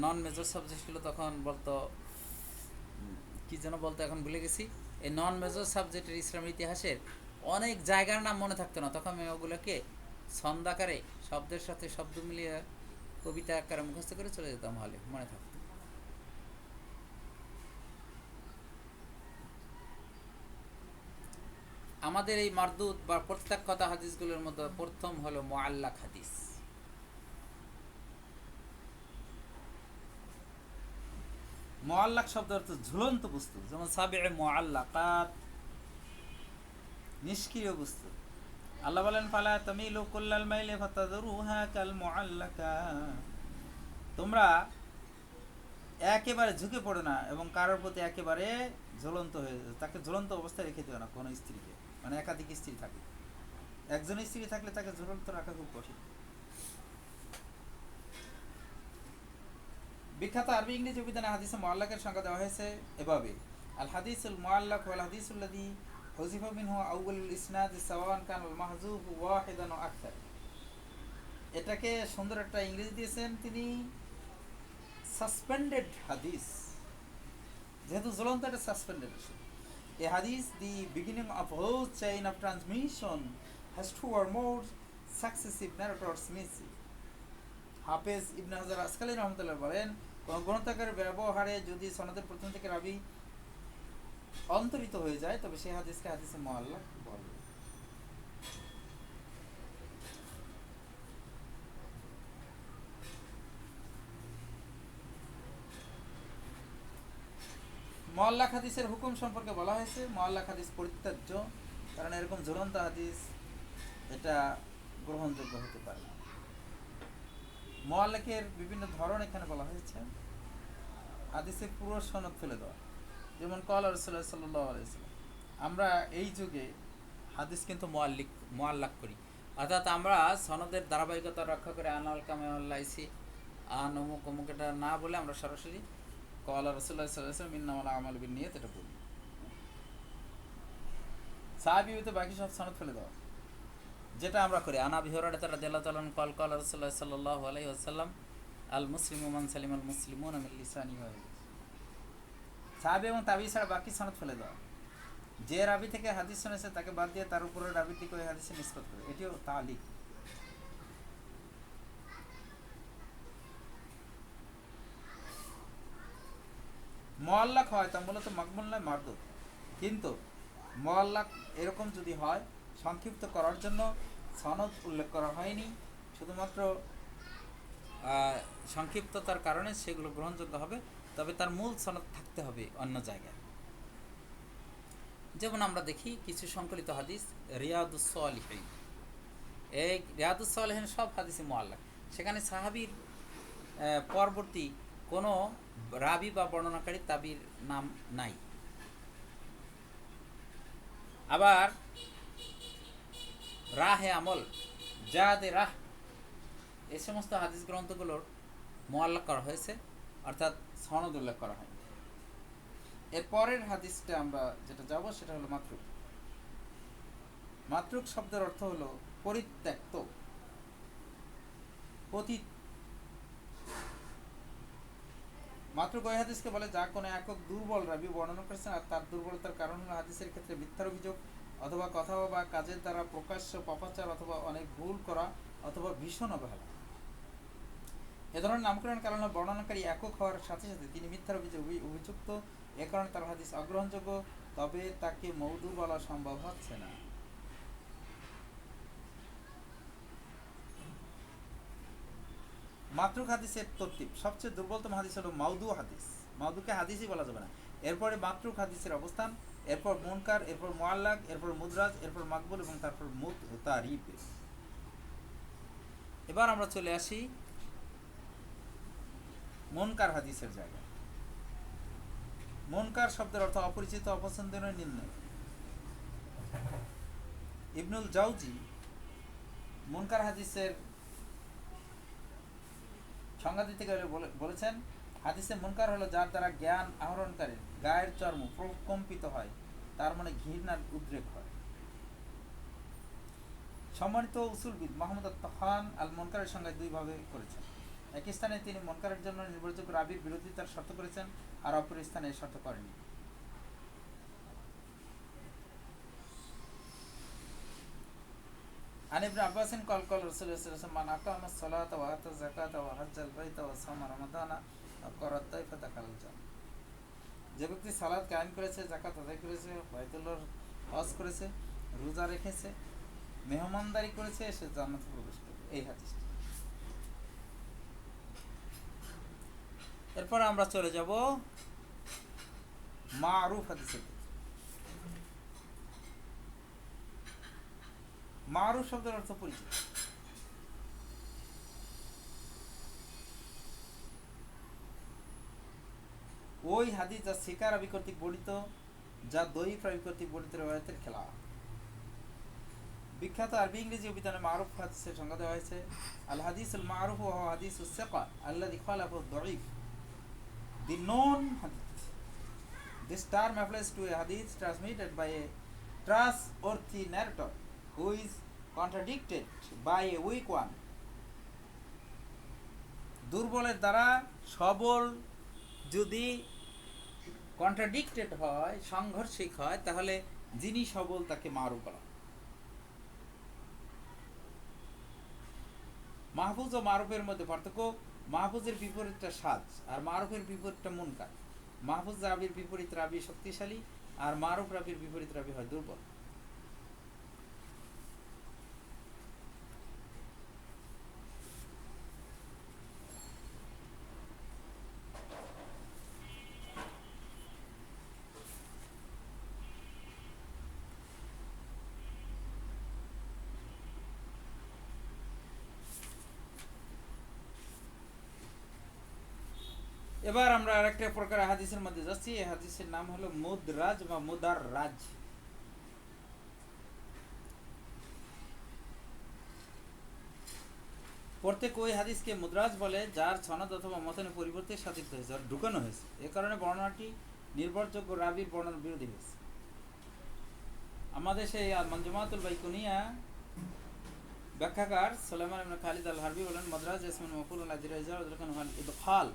Speaker 1: নন মেজর সাবজেক্ট ছিল, তখন বলতো কি যেন বলতো, এখন ভুলে গেছি। এই নন মেজর সাবজেক্টের ইসলামের ইতিহাসের অনেক জায়গার নাম মনে থাকতো না, তখন আমি ওগুলোকে ছন্দাকারে শব্দের সাথে শব্দ মিলিয়ে কবিতা আকারে মুখস্থ করে চলে যেতাম, হলে মনে থাকতো। আমাদের এই মারদুদ বা প্রত্যাখ্যাত হাদিসগুলোর মধ্যে প্রথম হলো মুআল্লাক হাদিস। মুআল্লাক শব্দ অর্থ ঝুলন্ত বস্তু, যেমন সাবি'ে মুআল্লাকাত, নিষ্ক্রিয় বস্তু। আল্লাহ বলেন ফালা তামিলু কুল্লাল মাইলি ফাতাযরুহা কাল মুআল্লাকা, তোমরা একেবারে ঝুঁকে পড়ো না এবং কারোর প্রতি একেবারে ঝুলন্ত হয়ে, তাকে ঝুলন্ত অবস্থায় রেখে দিও না কোনো স্ত্রীকে, মানে একাধিক স্ত্রী থাকে, একজন স্ত্রী থাকলে তাকে ঝুলন্ত রাখা খুব কঠিন। বিখ্যাত আরবি ইংরেজি অভিধানে হাদিসে মুআল্লাকের সংজ্ঞা দেওয়া হয়েছে এভাবে: আল হাদিসুল মুআল্লাক ওয়াল হাদিসুল্লাযী হুযিফা মিনহু আউয়ালুল ইসনাদ সাওয়ান কানাল মাহযুফ ওয়াহিদান ওয়া আকসার। এটাকে সুন্দর একটা ইংরেজি দিয়েছেন তিনি, সাসপেন্ডেড হাদিস, যেহেতু ঝুলন্ত এটা suspended. A hadith the beginning of whole chain of transmission has two or more successive narrators missing. Hafiz Ibn হাজার আসকালী রহমতুল্লাহ বলেন, কোন গ্রন্থকারের ব্যবহারে যদি সনদের প্রথম থেকে রাবি অন্তরিত হয়ে যায় তবে সেই হাদিসকে হাদিসে মুআল্লাক বলে। মুআল্লাক হাদিসের হুকুম সম্পর্কে বলা হয়েছে মুআল্লাক হাদিস পরিত্যাজ্য, কারণ এরকম ঝুলন্ত হাদিস এটা গ্রহণযোগ্য হতে পারে না। মুআল্লাকের বিভিন্ন ধরন এখানে বলা হয়েছে। হাদিসের পুরো সনদ ফেলে দেওয়া, যেমন ক্বালা রাসূলুল্লাহ সাল্লাল্লাহু আলাইহি ওয়াসাল্লাম। আমরা এই যুগে হাদিস কিন্তু মুআল্লাক করি, অর্থাৎ আমরা সনদের ধারাবাহিকতা রক্ষা করে আনাল কামাল্লাইসি আন অমুক অমুক এটা না বলে আমরা সরাসরি ক্বালা রাসূলুল্লাহ সাল্লাল্লাহু আলাইহি ওয়াসাল্লাম ইন্নামাল আমালু বিন্নিয়াত এটা বলি। সাহাবী হতে বাকি সব সনদ ফেলে দেওয়া, যেটা আমরা করি। আনা আবি হুরায়রা রাদিয়াল্লাহু তাআলা আনহু ক্বালা রাসূলুল্লাহ সাল্লাল্লাহু আলাইহি ওয়াসাল্লাম আল মুসলিমু মান সালিমাল মুসলিমুনা মিন লিসানিহি ওয়া ইয়াদিহি। সাহাবী এবং তাবী ছাড়া বাকি সনদ ফেলে দেওয়া, যে রাবি থেকে হাদিস শুনেছে তাকে বাদ দিয়ে তার উপরে রাবিটি করে হাদিসে নিসবত করে, এটিও তালিক। মুআল্লাক হয় তা মূলত মাকবুল নয়, মারদুদ। কিন্তু মুআল্লাক এরকম যদি হয়, সংক্ষিপ্ত করার জন্য সনদ উল্লেখ করা হয়নি, শুধুমাত্র সংক্ষিপ্ততার কারণে সেগুলো গ্রহণযোগ্য হবে, তবে তার মূল সনদ থাকতে হবে অন্য জায়গায়। যেমন আমরা দেখি কিছু সংকলিত হাদিস, রিয়াদুস সালিহিন, এই রিয়াদুস সালিহিন সব হাদিসে মুআল্লাক, সেখানে সাহাবীর পরবর্তী কোনো রাবি বা বর্ণনাকারী তাবির নাম নাই। আবার রাহে আমল, জাদে রাহ, এই সমস্ত হাদিস গ্রন্থগুলোর মুআল্লাক করা হয়েছে, অর্থাৎ সনদ উল্লেখ করা হয়। এর পরের হাদিসটা আমরা যেটা যাব সেটা হলো মাতরুক। মাতরুক শব্দের অর্থ হলো পরিত্যক্ত, পতিত। মাতরুক ওই হাদিসকে বলে যা কোনো একক দুর্বল রাবি বর্ণনা করেছেন আর তার দুর্বলতার কারণ হলো হাদিসের ক্ষেত্রে মিথ্যার অভিযোগ অথবা কথা বা কাজের দ্বারা প্রকাশ্য পাপাচার অথবা অনেক ভুল করা অথবা ভীষণ অবহেলা। এ ধরনের নামকরণ কারণে বর্ণনাকারী একক হওয়ার সাথে সাথে তিনি মিথ্যার অভিযুক্ত, এ কারণে তার হাদিস অগ্রহণযোগ্য, তবে তাকে মওদু বলা সম্ভব হচ্ছে না। মাতরুক হাদিসের তরতিব, সবচেয়ে দুর্বলতম হাদিস হলো মাউদু হাদিস, মাউদুকে হাদিসই বলা যাবে না। এরপরে মাতরুক হাদিসের অবস্থান, এরপর মুনকার, এরপর মুআল্লাক, এরপর মুদরাজ, এরপর মাকবুল এবং তারপর মুতারিব। এবার আমরা চলে আসি মুনকার হাদিসের জায়গায়। মুনকার শব্দের অর্থ অপরিচিত, অপছন্দনীয়, নির্ণয়। ইবনুল জাওজি মুনকার হাদিসের সংজ্ঞা দিতে গেলে বলেছেন, হাদিসে মুনকার হলো যার দ্বারা জ্ঞান আহরণকারীর গায়ের চর্ম প্রকম্পিত হয়, তার মনে ঘৃণার উদ্রেক হয়। সম্মানিত উসুলবিদ মুহাম্মদ আত-তাহান আল মুনকারের সংজ্ঞা দুই ভাবে করেছেন। এক স্থানে তিনি মুনকারের জন্য নির্ভরযোগ্য রাবির বিরোধিতার শর্ত করেছেন, আর অপর স্থানে এই শর্ত করেননি। عن ابن عباس قال قال رسول الله صلى الله عليه وسلم من أقام الصلاة وآتى الزكاة وحج البيت وصام رمضان وقرأ الضيف دخل الجنة। যে ব্যক্তি সালাত কায়েম করেছে, যাকাত আদায় করেছে, বাইতুল্লাহর হজ করেছে রোজা রেখেছে, মেহমানদারি করেছে, সে জান্নাতে প্রবেশ করবে, এই হাদিসটি। এরপর আমরা চলে যাব মারুফ হাদিসের দিকে। মারুফ শব্দের অর্থ পরিচিত। ওই হাদিস যা শিকার আবি কর্তৃক বর্ণিত, যা দই প্রাবি কর্তৃক বর্ণিত রওয়ায়াতের খেলা। বিখ্যাত আরবি ইংরেজি অভিধানে মারুফ হাদিসের সংজ্ঞা দেওয়া হয়েছে, আল হাদিসুল মারুফ ওয়া হাদিসুস সিকা আল্লাযী খালাফু আদ-দাঈফ, the known hadith. This term applies to a hadith transmitted by a trustworthy narrator who is contradicted by a weak one. দুর্বলের দ্বারা সবল যদি কন্ট্রাডিক্টেড হয়, সংঘর্ষিক হয়, তাহলে যিনি সবল তাকে মারুফ বলা। মাহফুজ ও মারুফের মধ্যে পার্থক্য, মাহফুজের বিপরীতটা সাজ, আর মারুফের বিপরীতটা মুনকার। মাহফুজ রাবির বিপরীত রাবি শক্তিশালী, আর মারুফ রাবির বিপরীত রাবি হয় দুর্বল। এবার আমরা আরেকটা প্রকার হাদিসের মধ্যে যাচ্ছি। এই হাদিসের নাম হলো মুদরাজ বা মুদাররাজ। প্রত্যেক ওই হাদিসকে মুদরাজ বলে যার সনদ অথবা মতনে পরিবর্তে সাধিত হয়েছে, আর ঢুকানো হয়েছে। এ কারণে বর্ণনাটি নির্ভরযোগ্য রাবির বর্ণনার বিরোধী হয়েছে। আমাদের সেই মঞ্জুমাতুল বাইকুনিয়া ব্যাখ্যাকার সুলাইমান ইবনে খালিদ আল হারবি বলেন, মুদরাজ ইসমুন মাফউলুন আলা দিরাজা ওয়া যাকান হাল ইদখাল।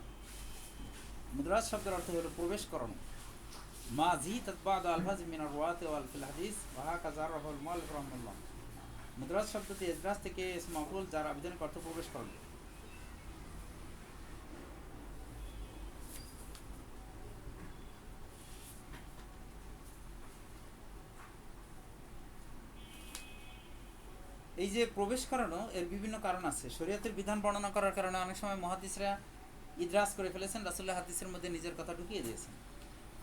Speaker 1: মুদরাজ শব্দের অর্থ হলো প্রবেশ করানো। মা জিতাত বাদ আলফাজ মিনার রওয়াত ওয়াল ফিল হাদিস ওয়া হাকাযা রাহুল মুআল্লিফ রাহিমাহুল্লাহ। মুদরাজ শব্দটি ইদরাজ থেকে ইসম মাফউল, যার আবিধানিক অর্থ প্রবেশ করানো। এই যে প্রবেশ করানো, এর বিভিন্ন কারণ আছে। শরীয়তের বিধান বর্ণনা করার কারণে অনেক সময় মুহাদ্দিসরা ইদরাজ করে ফেলেছেন, রাসূলুল্লাহ হাদিসের মধ্যে নিজের কথা ঢুকিয়ে দিয়েছেন।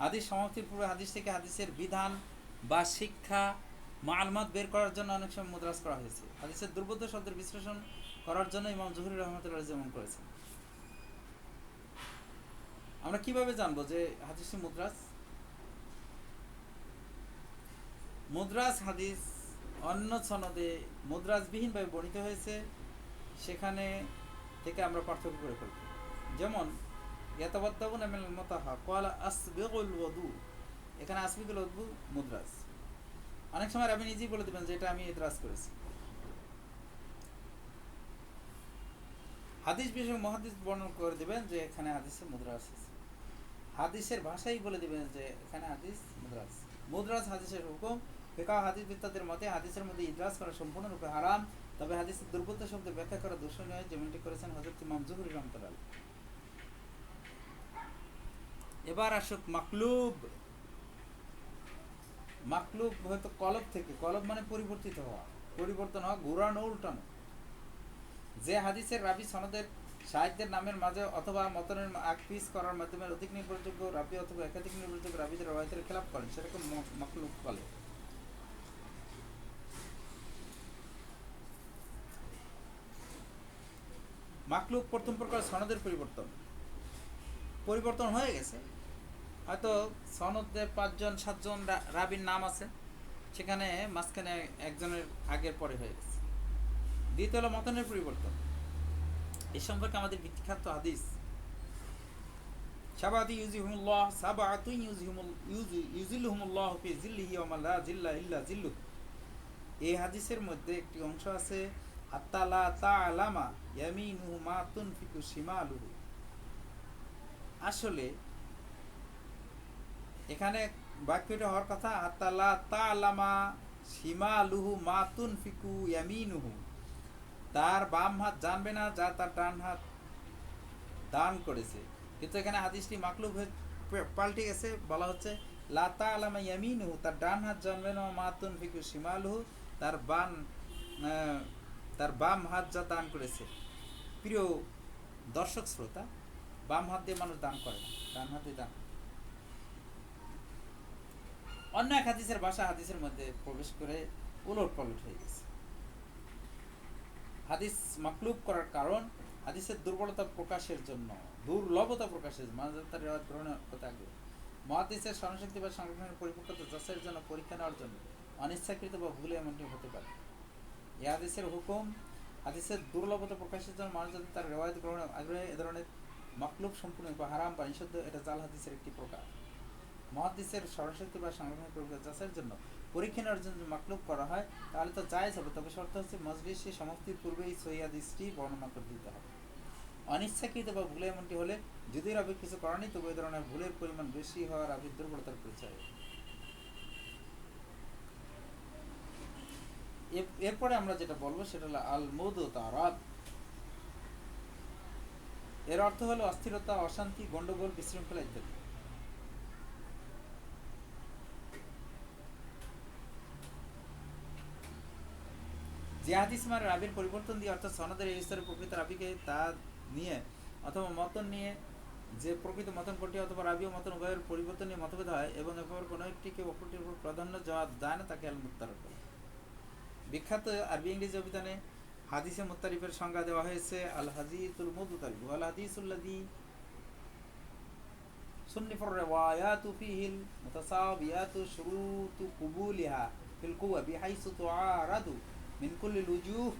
Speaker 1: হাদিস সমাপ্তির পূর্বে হাদিস থেকে হাদিসের বিধান বা শিক্ষা মালুমাত বের করার জন্য অনেক সময় মুদরাজ করা হয়েছে। হাদিসের দুর্বোধ্য শব্দের বিশ্লেষণ করার জন্য ইমাম জুহরি রহমাতুল্লাহ যেমন করেছেন। আমরা কিভাবে জানবো যে হাদিসটি মুদরাজ? মুদরাজ হাদিস অন্য সনদে মুদরাজবিহীনভাবে বর্ণিত হয়েছে, সেখানে থেকে আমরা পার্থক্য করে ফেলব। যেমন ইয়াতাওয়াদ্দাউনা মিনাল মুতাহা ক্বালা আসবিগুল ওযু, এখানে আসবিগুল ওযু মুদরাজ। অনেক সময় আপনি নিজেই বলে দেবেন যে এটা আমি ইদরাজ করেছি। হাদিস বিষয়ে মুহাদ্দিস বর্ণনা করে দেবেন যে এখানে হাদিসে মুদরাজ আছে। হাদিসের ভাষাই বলে দেবেন যে এখানে হাদিস মুদরাজ। মুদরাজ হাদিসের হুকুম, ফিকহ হাদিস বিদ্যাদের মতে হাদিসের মধ্যে ইদরাজ করা সম্পূর্ণরূপে হারাম, তবে হাদিসের দুর্বোধ্য শব্দে ব্যাখ্যা করা দর্শনীয়, যেমনটি করেছেন হযরত ইমাম জুহরি রাহমাতুল্লাহ। এবার আসুক মাকলুব। মাকলুব হয়তো কলব থেকে, কলব মানে পরিবর্তিত হওয়া, পরিবর্তন হওয়া, ঘোরানো, উল্টানো। যে হাদিসের রাবি সনদের সাহিত্যের নামের মাঝে অথবা মতনের আকপিস করার মাধ্যমে অধিক নির্ভরযোগ্য রাবি অথবা একাধিক নির্ভরযোগ্য রাবিদের রওয়ায়াতের খেলাপ করেন, সেটাকে মাকলুব বলে। মাকলুব প্রথম প্রকার সনদের পরিবর্তন। পরিবর্তন হয়ে গেছে, হয়তো সনদে 5 জন 7 জন রাবির নাম আছে, সেখানে মাঝখানে একজনের আগের পরে হয়ে গেছে। দ্বিতীয় হলো মতনের পরিবর্তন। এই সম্পর্কে আমাদের বিখ্যাত হাদিস সাবাতু ইউজিল্লুহুমুল্লাহ ফি জিল্লিহি ওয়া মা লা জিল্লা ইল্লা জিল্লুহু। এই হাদিসের মধ্যে একটি অংশ আছে হাত্তা লা তা'লামা ইয়ামিনুহু মা তুনফিকু শিমালুহু। আসলে এখানে বাক্যটা হওয়ার কথা হাত্তা লা তা'লামা শিমালুহু মা তুনফিকু ইয়ামিনুহু। তার বাম হাত জানবে না যা তার ডান হাত দান করেছে। কিন্তু এখানে হাদিসটি মাকলুব হয়ে পাল্টে গেছে, বলা হচ্ছে লা তা'লামু ইয়ামিনুহু, তার ডান হাত জানবে না, মা তুনফিকু শিমালুহু, তার আহ, তার বাম হাত যা দান করেছে। প্রিয় দর্শক শ্রোতা, বাম হাত দিয়ে মানুষ দান করে না, ডান হাতে দান। অন্য এক হাদিসের ভাষা হাদিসের মধ্যে প্রবেশ করে উলট পালট হয়ে গেছে। হাদিস মাকলুব করার কারণ হাদিসের দুর্বলতা প্রকাশের জন্য, দুর্লভতা প্রকাশের জন্য, মানুষ তার রেওয়ায়াত গ্রহণের কথা আগে মহাদিসের স্মরণশক্তি বা সংরক্ষণের পরিপক্কতা যাচাইয়ের জন্য, পরীক্ষা নেওয়ার জন্য অনিচ্ছাকৃত বা ভুলে এমনটি হতে পারে। এই হাদিসের হুকুম হাদিসের দুর্লভতা প্রকাশের জন্য মানুষ যাতে তার রেওয়ায়াত গ্রহণের আগ্রহে এ ধরনের মাকলুব সম্পূর্ণ বা হারাম বা নিষিদ্ধ, এটা জাল হাদিসের একটি প্রকার। মহাদিসের স্মরণশক্তি বা সংরক্ষণের পরিপক্কতা যাচাইয়ের জন্য, পরীক্ষা নেওয়ার জন্য মাকলুব করা হয়, তাহলে তো জায়েজ হবে, তবে শর্ত হচ্ছে মজলিসে সমাপ্তির পূর্বেই সহিহ হাদিসটি বর্ণনা করে দিতে হবে। অনিচ্ছাকৃত বা ভুলে এমনটি হলে যদি রাবি কিছু করেনি, তবে এই ধরনের ভুলের পরিমাণ বেশি হওয়ার রাবির দুর্বলতার পরিচয়। এরপরে আমরা যেটা বলবো সেটা হলো আল মুদতারাব। এর অর্থ হলো অস্থিরতা, অশান্তি, গন্ডগোল, বিশৃঙ্খলা ইত্যাদি। যে হাদিস মানে রাবির পরিবর্তন দিয়ে, অর্থাৎ সনদের এই স্তরের প্রকৃত রাবিকে তা নিয়ে অথবা মতন নিয়ে, যে প্রকৃত মতন কোনটি অথবা রাবি ও মতন উভয়ের পরিবর্তন নিয়ে মতভেদ হয় এবং এরপর কোনো একটিকে অপরটির উপর প্রাধান্য দেওয়া যায় না, তাকে আল মুত্তারিব বলে। বিখ্যাত আরবি ইংরেজি অভিধানে হাদিসে মুত্তারিফের সংজ্ঞা দেওয়া হয়েছে আল হাদিসুল মুত্তারিব ওয়াল হাদিসুল্লাযী সুন্নিফার রিওয়ায়াতু ফীহিল মুতাসাবিয়াতু শুরুতু কুবুলিহা ফিল কুওয়া বিহাইসু তুআরাদু মিন কুল্লিল উজুহ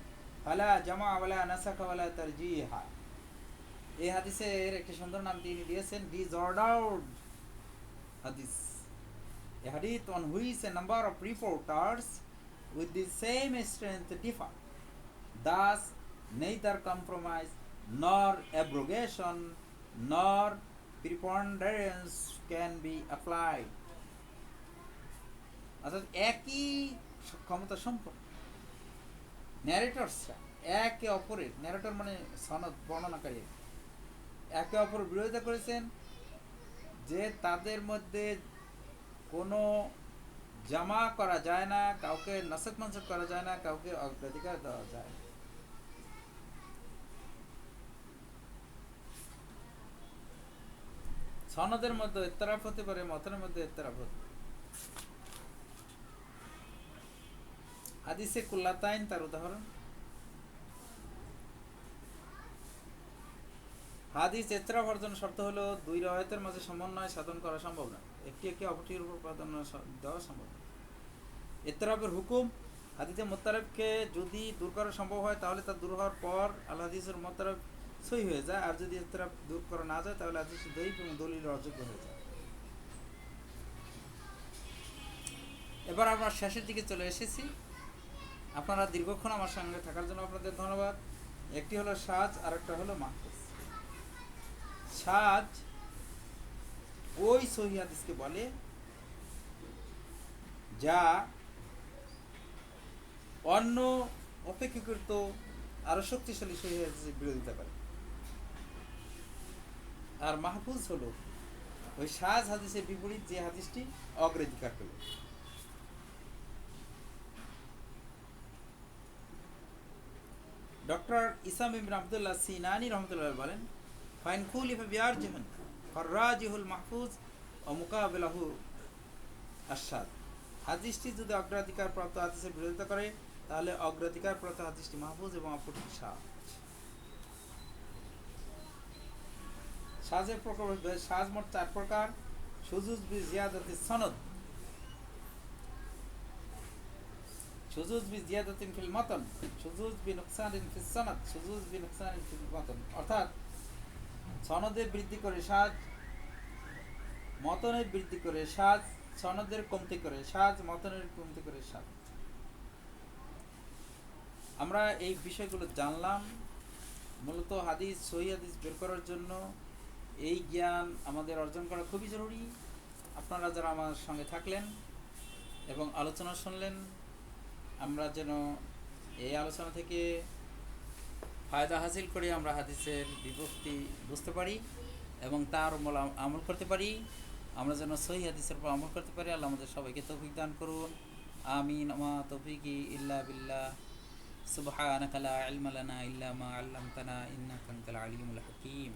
Speaker 1: ফালা জামা ওয়ালা নাসাকা ওয়ালা তারজিহা। এই হাদিসের একটি সুন্দর নাম তিনি দিয়েছেন ডিসঅর্ডার্ড hadith, a hadith on which a number of reporters with the same strength differ. Thus, neither compromise nor abrogation nor preponderance can be applied. অর্থাৎ একই ক্ষমতা সম্পন্ন ন্যারেটরসরা একে অপরের, ন্যারেটর মানে সনদ বর্ণনাকারী, একে অপরের বিরোধিতা করেছেন যে তাদের মধ্যে কোনো জামা করা যায় না, কাউকে নাসক মানসক করা যায় না, কাউকে অগ্রাধিকার দেওয়া যায়। সনদের মধ্যে ইত্তেরাফ হতে পারে, মতনের মধ্যে ইত্তেরাফ হতে পারে। হাদিসে কুল্লাতাইন তার উদাহরণ। হাদিস ইত্তেরাফ অর্জন শর্ত হলো দুই রাওয়ায়াতের মাঝে সমন্বয় সাধন করা সম্ভব না, একটি একে অপরটির উপর প্রাধান্য দেওয়া সম্ভব না। ইত্তেরাফের হুকুম হাদিসে মুত্তারিবকে যদি দূর করা সম্ভব হয় তাহলে তা দূর হওয়ার পর আল হাদিসের মুত্তারিব সহিহ হয়ে যায়, আর যদি ইত্তেরাফ দূর করা না যায় তাহলে হাদিস দঈফ এবং দলিল অযোগ্য হয়ে যায়। এবার আমরা শেষের দিকে চলে এসেছি। আপনারা দীর্ঘক্ষণ আমার সঙ্গে থাকার জন্য আপনাদের ধন্যবাদ। একটি হলো সাজ আর একটা হলো মাহফুজ। সাজ ওই সহিহ হাদিসকে বলে যা অন্য অপেক্ষাকৃত আরো শক্তিশালী সহিহ হাদিসের বিরোধিতা করে। আর মাহফুজ হলো ওই সাজ হাদিসের বিপরীত যে হাদিসটি অগ্রাধিকার পেল। ডক্টর ইসাম ইবনে আব্দুল্লাহ সিনানি রহমতুল্লাহ বলেন, ফাইন খুলিফা বিআরজিহুন ফাররাজিহুল মাহফুজ ও মুকাবিলাহু আশাদ। হাদিসটি যদি অগ্রাধিকার প্রাপ্ত হাদিসের বিরোধিতা করে তাহলে অগ্রাধিকার প্রাপ্ত হাদিসটি মাহফুজ এবং অপরটি সাজ। সাজের প্রকার, সাজ মোট 4 প্রকার। শুযুজ বি জিয়াদাতিস সনদ, শুযুজ বি জিয়াদাতিন ফিল মাতন, শুযুজ বি নুকসানিন ফিস সনদ, শুযুজ বি নুকসানিন ফিল মাতন। অর্থাৎ সনদে বৃদ্ধি করে সাজ, মতনের বৃদ্ধি করে সাজ, সনদের কমতি করে সাজ, মতনের কমতি করে সাজ। আমরা এই বিষয়গুলো জানলাম। মূলত হাদিস, সহিহ হাদিস বের করার জন্য এই জ্ঞান আমাদের অর্জন করা খুবই জরুরি। আপনারা যারা আমার সঙ্গে থাকলেন এবং আলোচনা শুনলেন, আমরা যেন এই আলোচনা থেকে ফায়দা হাসিল করে আমরা হাদিসের বিভক্তি বুঝতে পারি এবং তার আমল করতে পারি। আমরা যেন সহি হাদিসের উপর আমল করতে পারি। আল্লাহ আমাদের সবাইকে তৌফিক দান করুন। আমিন। আমা তৌফিকি ইল্লা বিল্লাহ। সুবহানাকা লা ইলমা লানা ইল্লা মা আল্লামতানা ইন্নাকা আনতাল আলিমুল হাকীম।